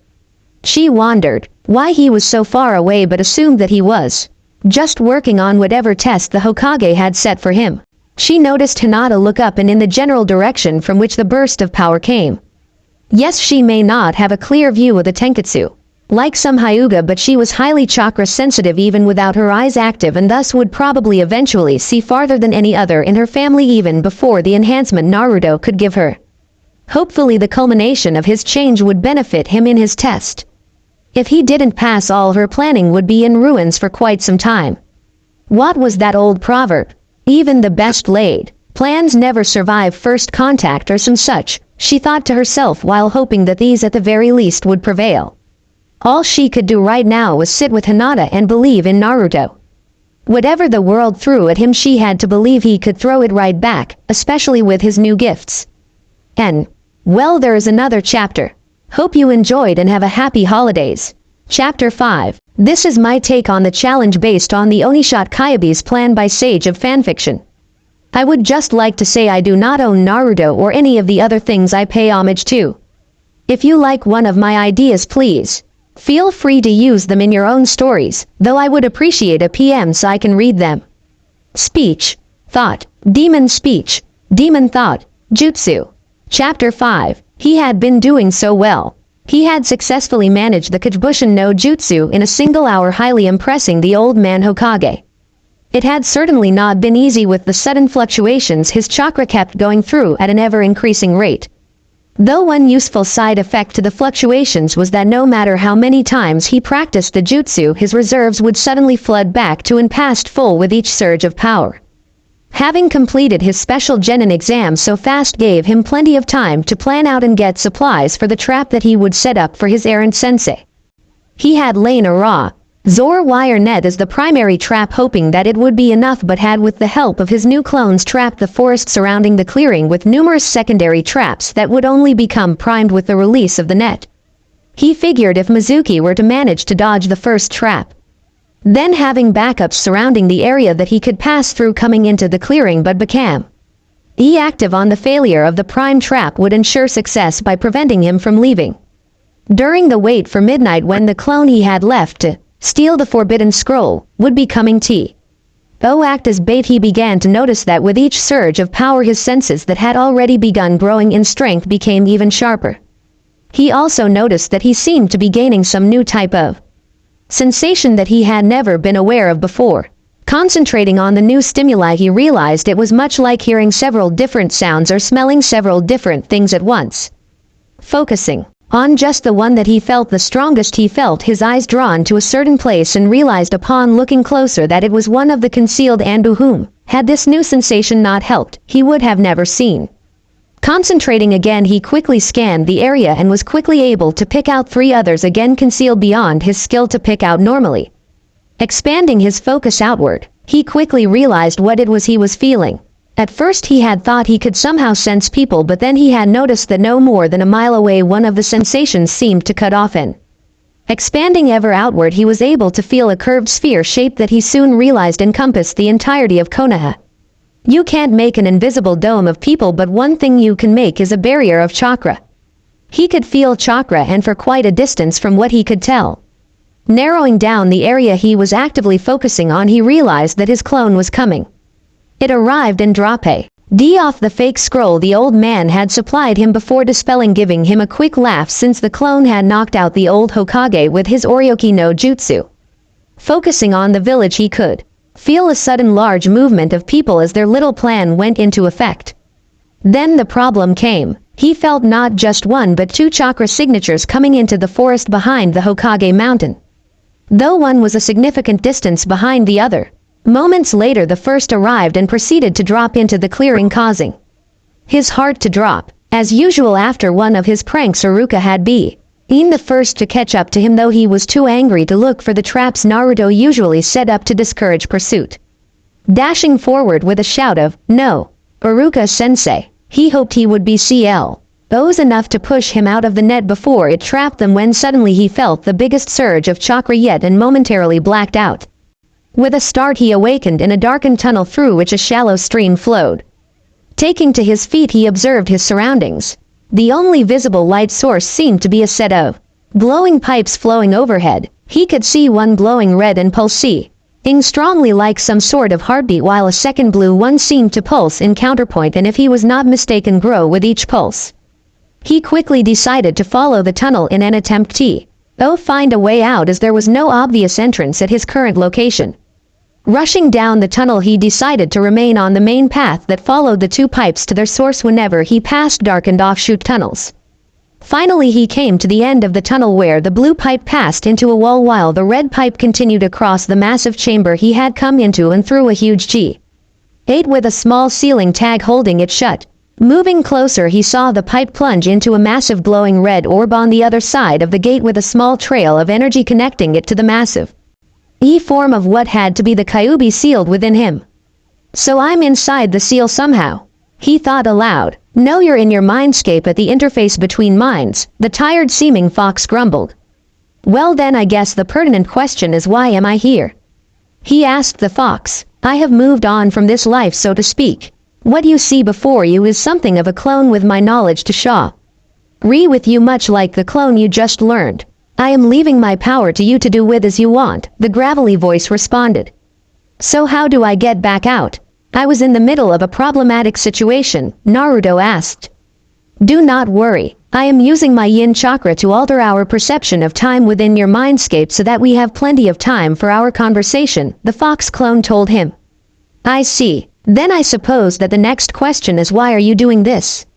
She wondered why he was so far away, but assumed that he was just working on whatever test the Hokage had set for him. She noticed Hinata look up and in the general direction from which the burst of power came. Yes, she may not have a clear view of the Tenketsu, like some Hyuga, but she was highly chakra-sensitive even without her eyes active, and thus would probably eventually see farther than any other in her family even before the enhancement Naruto could give her. Hopefully the culmination of his change would benefit him in his test. If he didn't pass, all her planning would be in ruins for quite some time. What was that old proverb? Even the best laid plans never survive first contact or some such, she thought to herself while hoping that these at the very least would prevail. All she could do right now was sit with Hinata and believe in Naruto. Whatever the world threw at him, she had to believe he could throw it right back, especially with his new gifts. And, well, there is another chapter. Hope you enjoyed and have a happy holidays. Chapter 5. This is my take on the challenge based on the Onishot Kyubi's plan by Sage of fanfiction. I would just like to say I do not own Naruto or any of the other things I pay homage to. If you like one of my ideas, please feel free to use them in your own stories, though I would appreciate a PM so I can read them. Speech, thought, demon speech, demon thought, jutsu. Chapter 5. He had been doing so well. He had successfully managed the Kajibushin no Jutsu in a single hour, highly impressing the old man Hokage. It had certainly not been easy with the sudden fluctuations his chakra kept going through at an ever-increasing rate. Though one useful side effect to the fluctuations was that no matter how many times he practiced the jutsu, his reserves would suddenly flood back to and past full with each surge of power. Having completed his special genin exam so fast gave him plenty of time to plan out and get supplies for the trap that he would set up for his errant sensei. He had lain a raw Zor wire net as the primary trap, hoping that it would be enough, but had with the help of his new clones trapped the forest surrounding the clearing with numerous secondary traps that would only become primed with the release of the net. He figured if Mizuki were to manage to dodge the first trap, then having backups surrounding the area that he could pass through coming into the clearing, but became active on the failure of the prime trap would ensure success by preventing him from leaving. During the wait for midnight, when the clone he had left to steal the forbidden scroll would be coming to act as bait, he began to notice that with each surge of power his senses that had already begun growing in strength became even sharper. He also noticed that he seemed to be gaining some new type of sensation that he had never been aware of before. Concentrating on the new stimuli, he realized it was much like hearing several different sounds or smelling several different things at once. Focusing on just the one that he felt the strongest, he felt his eyes drawn to a certain place and realized upon looking closer that it was one of the concealed Anbu whom, had this new sensation not helped, he would have never seen. Concentrating again, he quickly scanned the area and was quickly able to pick out 3 others again concealed beyond his skill to pick out normally. Expanding his focus outward, he quickly realized what it was he was feeling. At first he had thought he could somehow sense people, but then he had noticed that no more than a mile away one of the sensations seemed to cut off in. Expanding ever outward, he was able to feel a curved sphere shape that he soon realized encompassed the entirety of Konoha. You can't make an invisible dome of people, but one thing you can make is a barrier of chakra. He could feel chakra, and for quite a distance from what he could tell. Narrowing down the area he was actively focusing on, he realized that his clone was coming. It arrived and dropped off the fake scroll the old man had supplied him before dispelling, giving him a quick laugh since the clone had knocked out the old Hokage with his Oryoki no Jutsu. Focusing on the village, he could feel a sudden large movement of people as their little plan went into effect. Then the problem came. He felt not just 1 but 2 chakra signatures coming into the forest behind the Hokage mountain. Though one was a significant distance behind the other. Moments later the first arrived and proceeded to drop into the clearing, causing his heart to drop, as usual after one of his pranks Iruka had been the first to catch up to him, though he was too angry to look for the traps Naruto usually set up to discourage pursuit. Dashing forward with a shout of, "No! Iruka-sensei!" He hoped he would be close enough to push him out of the net before it trapped them, when suddenly he felt the biggest surge of chakra yet and momentarily blacked out. With a start he awakened in a darkened tunnel through which a shallow stream flowed. Taking to his feet he observed his surroundings. The only visible light source seemed to be a set of glowing pipes flowing overhead. He could see one glowing red and pulsing strongly like some sort of heartbeat, while a second blue one seemed to pulse in counterpoint and, if he was not mistaken, grow with each pulse. He quickly decided to follow the tunnel in an attempt to find a way out, as there was no obvious entrance at his current location. Rushing down the tunnel, he decided to remain on the main path that followed the two pipes to their source whenever he passed darkened offshoot tunnels. Finally he came to the end of the tunnel where the blue pipe passed into a wall while the red pipe continued across the massive chamber he had come into and through a huge gate with a small ceiling tag holding it shut. Moving closer he saw the pipe plunge into a massive glowing red orb on the other side of the gate, with a small trail of energy connecting it to the massive form of what had to be the Kyubi sealed within him. "So I'm inside the seal somehow," he thought aloud. "No, you're in your mindscape at the interface between minds," the tired-seeming fox grumbled. "Well then, I guess the pertinent question is, why am I here?" he asked the fox. "I have moved on from this life, so to speak. What you see before you is something of a clone with my knowledge to share with you, much like the clone you just learned. I am leaving my power to you to do with as you want," the gravelly voice responded. "So how do I get back out? I was in the middle of a problematic situation," Naruto asked. "Do not worry. I am using my yin chakra to alter our perception of time within your mindscape so that we have plenty of time for our conversation," the fox clone told him. "I see. Then I suppose that the next question is, why are you doing this?"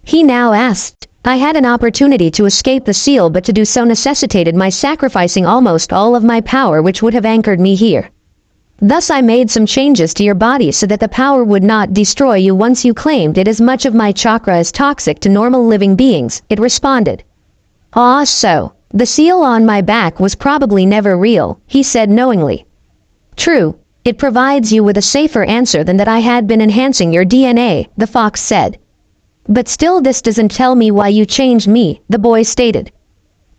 he now asked. "I had an opportunity to escape the seal, but to do so necessitated my sacrificing almost all of my power, which would have anchored me here. Thus I made some changes to your body so that the power would not destroy you once you claimed it, as much of my chakra is toxic to normal living beings," it responded. "Ah, so the seal on my back was probably never real," he said knowingly. "True, it provides you with a safer answer than that I had been enhancing your DNA," the fox said. "But still, this doesn't tell me why you changed me," the boy stated.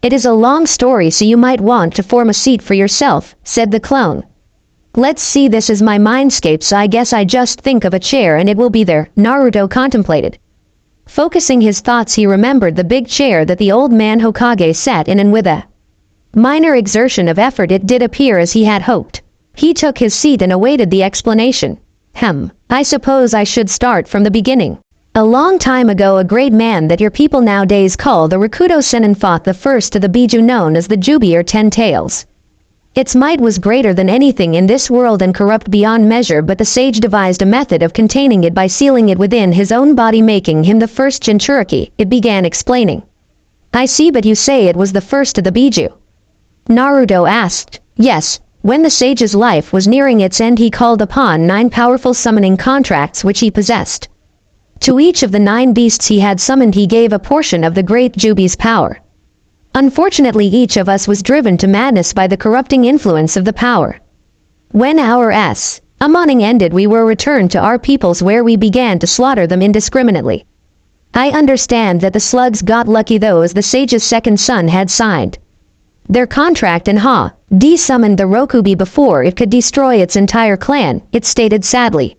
"It is a long story, so you might want to form a seat for yourself," said the clone. "Let's see, this is my mindscape, so I guess I just think of a chair and it will be there," Naruto contemplated. Focusing his thoughts, he remembered the big chair that the old man Hokage sat in, and with a minor exertion of effort it did appear as he had hoped. He took his seat and awaited the explanation. I suppose I should start from the beginning. A long time ago, a great man that your people nowadays call the Rakuto Sennin fought the first of the Biju known as the Kyubi, or 10 tails. Its might was greater than anything in this world and corrupt beyond measure, but the sage devised a method of containing it by sealing it within his own body, making him the first Jinchuriki, it began explaining. "I see, but you say it was the first of the Biju?" Naruto asked. "Yes. When the sage's life was nearing its end, he called upon 9 powerful summoning contracts which he possessed. To each of the 9 beasts he had summoned he gave a portion of the great Kyubi's power. Unfortunately, each of us was driven to madness by the corrupting influence of the power. When our summoning ended, we were returned to our peoples, where we began to slaughter them indiscriminately. I understand that the slugs got lucky, though, as the sage's second son had signed their contract and de-summoned the Rokubi before it could destroy its entire clan," it stated sadly.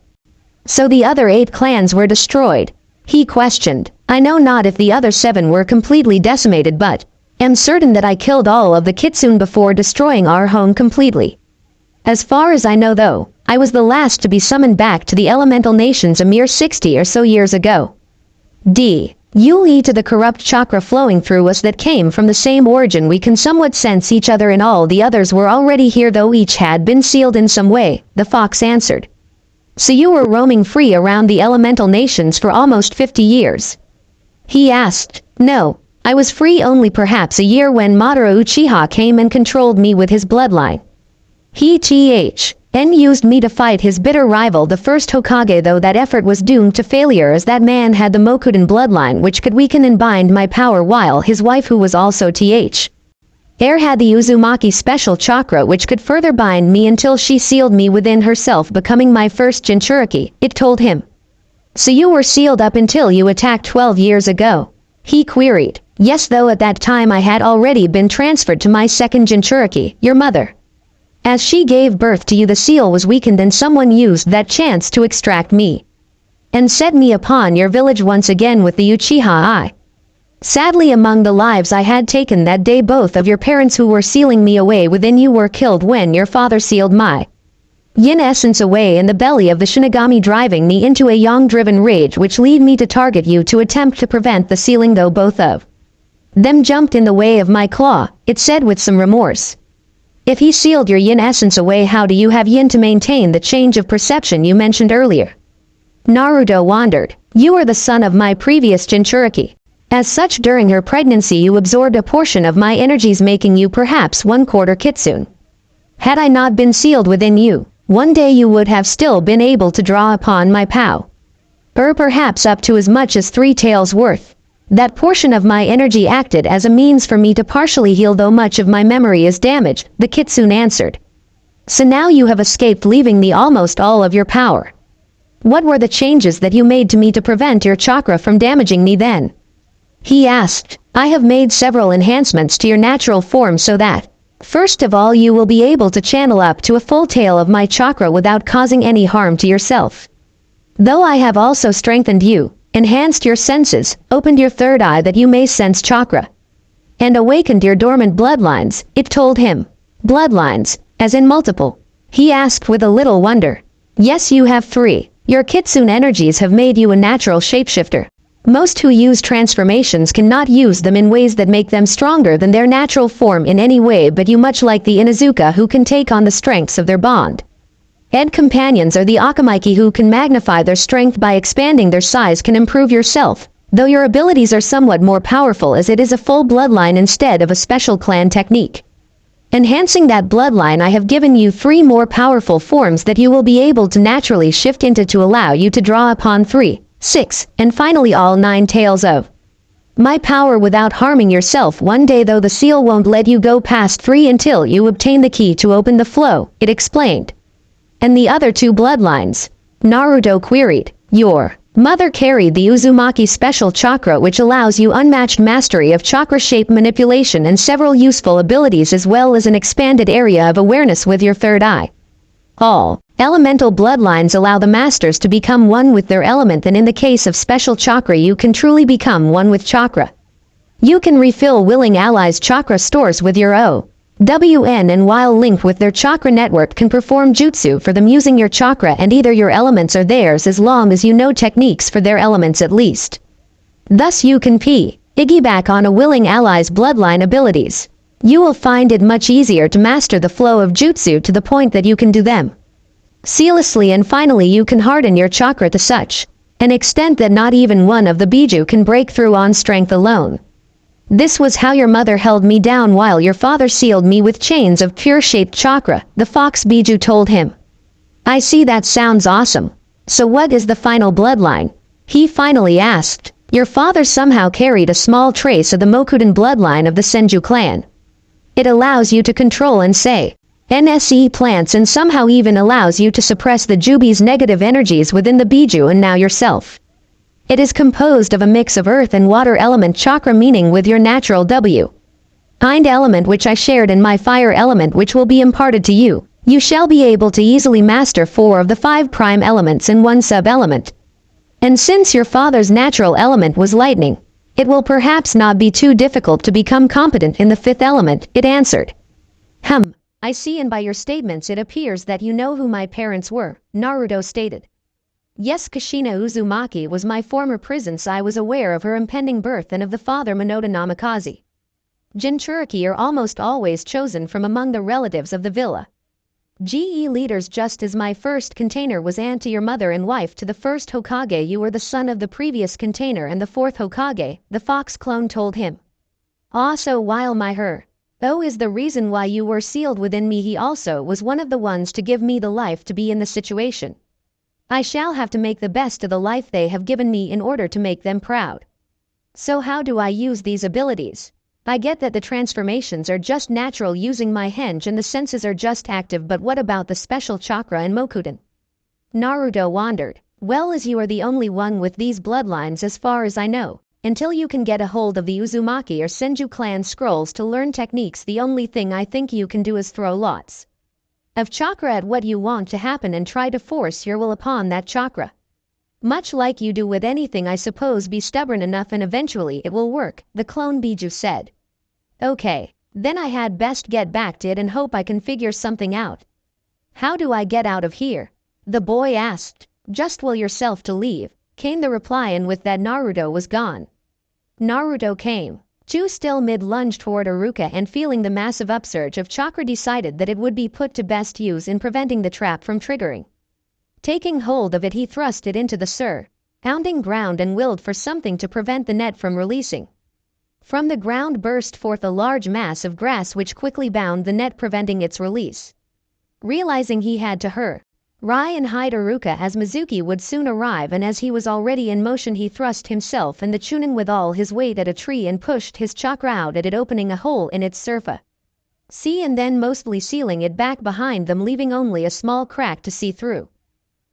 "So the other 8 clans were destroyed?" he questioned. "I know not if the other 7 were completely decimated, but am certain that I killed all of the Kitsune before destroying our home completely. As far as I know, though, I was the last to be summoned back to the elemental nations a mere 60 or so years ago. Due to the corrupt chakra flowing through us that came from the same origin, we can somewhat sense each other, and all the others were already here, though each had been sealed in some way," the fox answered. "So you were roaming free around the elemental nations for almost 50 years? He asked. "No, I was free only perhaps a year when Madara Uchiha came and controlled me with his bloodline." and used me to fight his bitter rival, the first Hokage, though that effort was doomed to failure as that man had the Mokuden bloodline which could weaken and bind my power, while his wife, who was also heir, had the Uzumaki special chakra which could further bind me until she sealed me within herself, becoming my first Jinchuriki, it told him. So you were sealed up until you attacked 12 years ago? He queried. Yes, though at that time I had already been transferred to my second Jinchuriki, your mother. As she gave birth to you, the seal was weakened and someone used that chance to extract me and set me upon your village once again with the Uchiha Eye. Sadly, among the lives I had taken that day, both of your parents who were sealing me away within you were killed when your father sealed my yin essence away in the belly of the Shinigami, driving me into a yang-driven rage which led me to target you to attempt to prevent the sealing, though both of them jumped in the way of my claw, it said with some remorse. If he sealed your yin essence away, how do you have yin to maintain the change of perception you mentioned earlier? Naruto wondered. You are the son of my previous Jinchuriki. As such, during her pregnancy you absorbed a portion of my energies, making you perhaps 1/4 Kitsune. Had I not been sealed within you, one day you would have still been able to draw upon my power. Perhaps up to as much as 3 taels worth. That portion of my energy acted as a means for me to partially heal, though much of my memory is damaged, the Kitsune answered. So now you have escaped, leaving me almost all of your power. What were the changes that you made to me to prevent your chakra from damaging me then? He asked. I have made several enhancements to your natural form so that, first of all, you will be able to channel up to a full tael of my chakra without causing any harm to yourself. Though I have also strengthened you, enhanced your senses, opened your third eye that you may sense chakra, and awakened your dormant bloodlines, it told him. Bloodlines, as in multiple? He asked with a little wonder. Yes, you have 3. Your Kitsune energies have made you a natural shapeshifter. Most who use transformations cannot use them in ways that make them stronger than their natural form in any way, but you, much like the Inuzuka who can take on the strengths of their bond and companions, or the Akamiki who can magnify their strength by expanding their size, can improve yourself, though your abilities are somewhat more powerful as it is a full bloodline instead of a special clan technique. Enhancing that bloodline, I have given you 3 more powerful forms that you will be able to naturally shift into to allow you to draw upon 3, 6, and finally all 9 taels of my power without harming yourself one day, though the seal won't let you go past 3 until you obtain the key to open the flow, it explained. And the other 2 bloodlines? Naruto queried. Your mother carried the Uzumaki special chakra, which allows you unmatched mastery of chakra shape manipulation and several useful abilities, as well as an expanded area of awareness with your third eye. All elemental bloodlines allow the masters to become one with their element, and in the case of special chakra you can truly become one with chakra. You can refill willing allies' chakra stores with your OWN, and while linked with their chakra network can perform jutsu for them using your chakra and either your elements or theirs, as long as you know techniques for their elements at least. Thus you can piggyback on a willing ally's bloodline abilities. You will find it much easier to master the flow of jutsu to the point that you can do them seamlessly, and finally you can harden your chakra to such an extent that not even one of the biju can break through on strength alone. This was how your mother held me down while your father sealed me with chains of pure-shaped chakra, the fox biju told him. I see, that sounds awesome. So what is the final bloodline? He finally asked. Your father somehow carried a small trace of the Mokuden bloodline of the Senju clan. It allows you to control and say NSE plants, and somehow even allows you to suppress the Jubi's negative energies within the biju and now yourself. It is composed of a mix of earth and water element chakra, meaning with your natural kind element which I shared and my fire element which will be imparted to you, you shall be able to easily master 4 of the 5 prime elements and 1 sub-element. And since your father's natural element was lightning, it will perhaps not be too difficult to become competent in the 5th element, it answered. I see, and by your statements it appears that you know who my parents were, Naruto stated. Yes, Kushina Uzumaki was my former prison, so I was aware of her impending birth and of the father Minoda Namikaze. Jinchuriki are almost always chosen from among the relatives of the villa GE leaders, just as my first container was aunt to your mother and wife to the first Hokage. You were the son of the previous container and the 4th Hokage, the fox clone told him. Also, while my Oh, is the reason why you were sealed within me. He also was one of the ones to give me the life to be in the situation. I shall have to make the best of the life they have given me in order to make them proud. So how do I use these abilities? I get that the transformations are just natural using my henge and the senses are just active, but what about the special chakra and Mokuden? Naruto wondered. Well, as you are the only one with these bloodlines as far as I know, until you can get a hold of the Uzumaki or Senju clan scrolls to learn techniques, the only thing I think you can do is throw lots of chakra at what you want to happen and try to force your will upon that chakra. Much like you do with anything, I suppose. Be stubborn enough and eventually it will work, the clone Biju said. Okay, then I had best get back to it and hope I can figure something out. How do I get out of here? The boy asked. Just will yourself to leave, came the reply, and with that Naruto was gone. Naruto came to still mid-lunge toward Iruka and feeling the massive upsurge of chakra decided that it would be put to best use in preventing the trap from triggering. Taking hold of it, he thrust it into the surrounding ground and willed for something to prevent the net from releasing. From the ground burst forth a large mass of grass which quickly bound the net, preventing its release. Realizing he had to hurry and hide Iruka as Mizuki would soon arrive, and as he was already in motion he thrust himself and the Chunin with all his weight at a tree and pushed his chakra out at it, opening a hole in its surface and then mostly sealing it back behind them, leaving only a small crack to see through.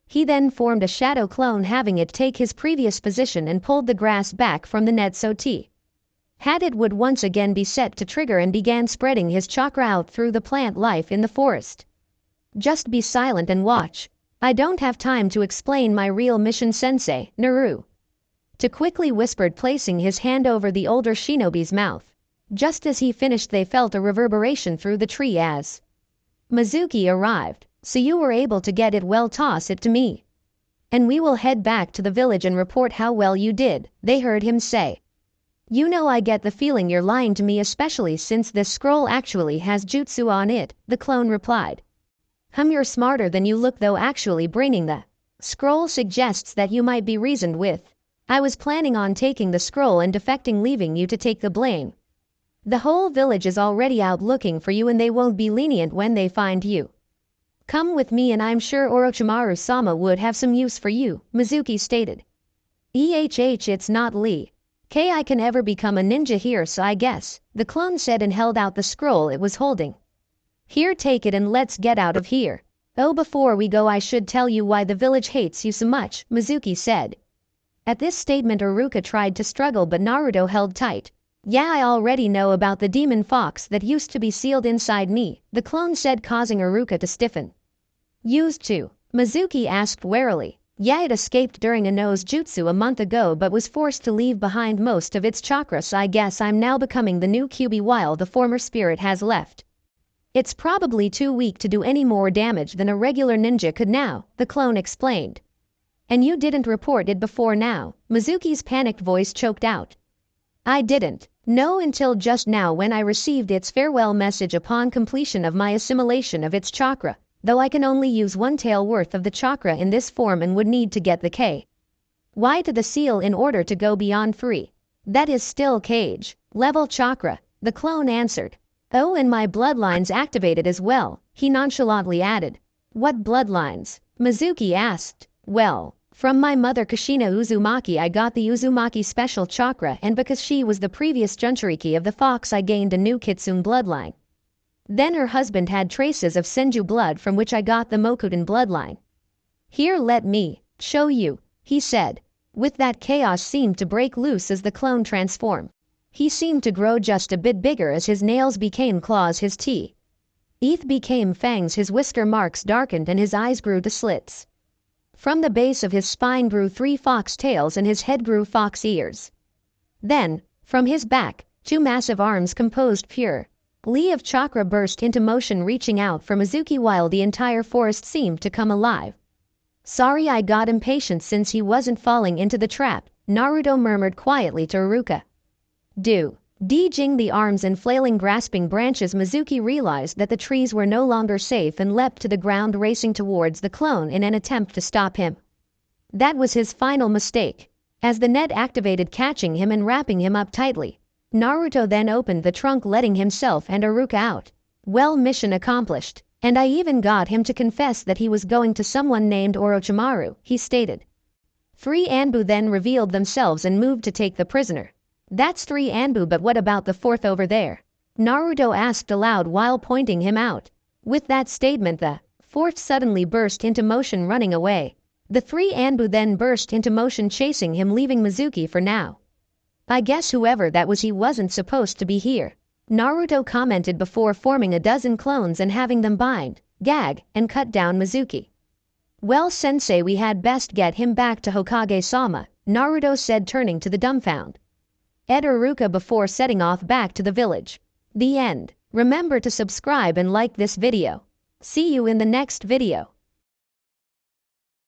He then formed a shadow clone, having it take his previous position, and pulled the grass back from the net so had it would once again be set to trigger, and began spreading his chakra out through the plant life in the forest. Just be silent and watch. I don't have time to explain my real mission, Sensei. Naruto quickly whispered, placing his hand over the older shinobi's mouth. Just as he finished they felt a reverberation through the tree as Mizuki arrived. So you were able to get it? Well, toss it to me, and we will head back to the village and report how well you did, they heard him say. You know, I get the feeling you're lying to me, especially since this scroll actually has jutsu on it, the clone replied. You're smarter than you look, though. Actually bringing the scroll suggests that you might be reasoned with. I was planning on taking the scroll and defecting, leaving you to take the blame. The whole village is already out looking for you and they won't be lenient when they find you. Come with me and I'm sure Orochimaru-sama would have some use for you, Mizuki stated. It's not Lee I can ever become a ninja here, so I guess, the clone said and held out the scroll it was holding. Here, take it and let's get out of here. Oh, before we go I should tell you why the village hates you so much, Mizuki said. At this statement Iruka tried to struggle, but Naruto held tight. Yeah, I already know about the demon fox that used to be sealed inside me, the clone said, causing Iruka to stiffen. Used to? Mizuki asked warily. Yeah, it escaped during a nose jutsu a month ago but was forced to leave behind most of its chakra, so I guess I'm now becoming the new Kyubi while the former spirit has left. It's probably too weak to do any more damage than a regular ninja could now, the clone explained. And you didn't report it before now? Mizuki's panicked voice choked out. I didn't. No, until just now when I received its farewell message upon completion of my assimilation of its chakra, though I can only use one tael worth of the chakra in this form and would need to get the K.Y. to the seal in order to go beyond 3. That is still cage level chakra, the clone answered. Oh, and my bloodlines activated as well, he nonchalantly added. What bloodlines? Mizuki asked. Well, from my mother Kushina Uzumaki I got the Uzumaki special chakra, and because she was the previous Jinchuriki of the fox I gained a new Kitsune bloodline. Then her husband had traces of Senju blood, from which I got the Mokuden bloodline. Here, let me show you, he said. With that, chaos seemed to break loose as the clone transformed. He seemed to grow just a bit bigger as his nails became claws, his teeth became fangs, his whisker marks darkened and his eyes grew to slits. From the base of his spine grew 3 fox tails and his head grew fox ears. Then, from his back, 2 massive arms composed pure Li of chakra burst into motion, reaching out for Mizuki while the entire forest seemed to come alive. Sorry, I got impatient since he wasn't falling into the trap, Naruto murmured quietly to Iruka. Ding the arms and flailing grasping branches. Mizuki realized that the trees were no longer safe and leapt to the ground, racing towards the clone in an attempt to stop him. That was his final mistake, as the net activated, catching him and wrapping him up tightly. Naruto then opened the trunk, letting himself and Iruka out. Well, mission accomplished. And I even got him to confess that he was going to someone named Orochimaru, he stated. 3 Anbu then revealed themselves and moved to take the prisoner. That's 3 Anbu, but what about the 4th over there? Naruto asked aloud while pointing him out. With that statement, the 4th suddenly burst into motion, running away. The 3 Anbu then burst into motion, chasing him, leaving Mizuki for now. I guess whoever that was, he wasn't supposed to be here, Naruto commented before forming a dozen clones and having them bind, gag, and cut down Mizuki. Well, sensei, we had best get him back to Hokage-sama, Naruto said, turning to the dumbfounded Iruka before setting off back to the village. The end. Remember to subscribe and like this video. See you in the next video.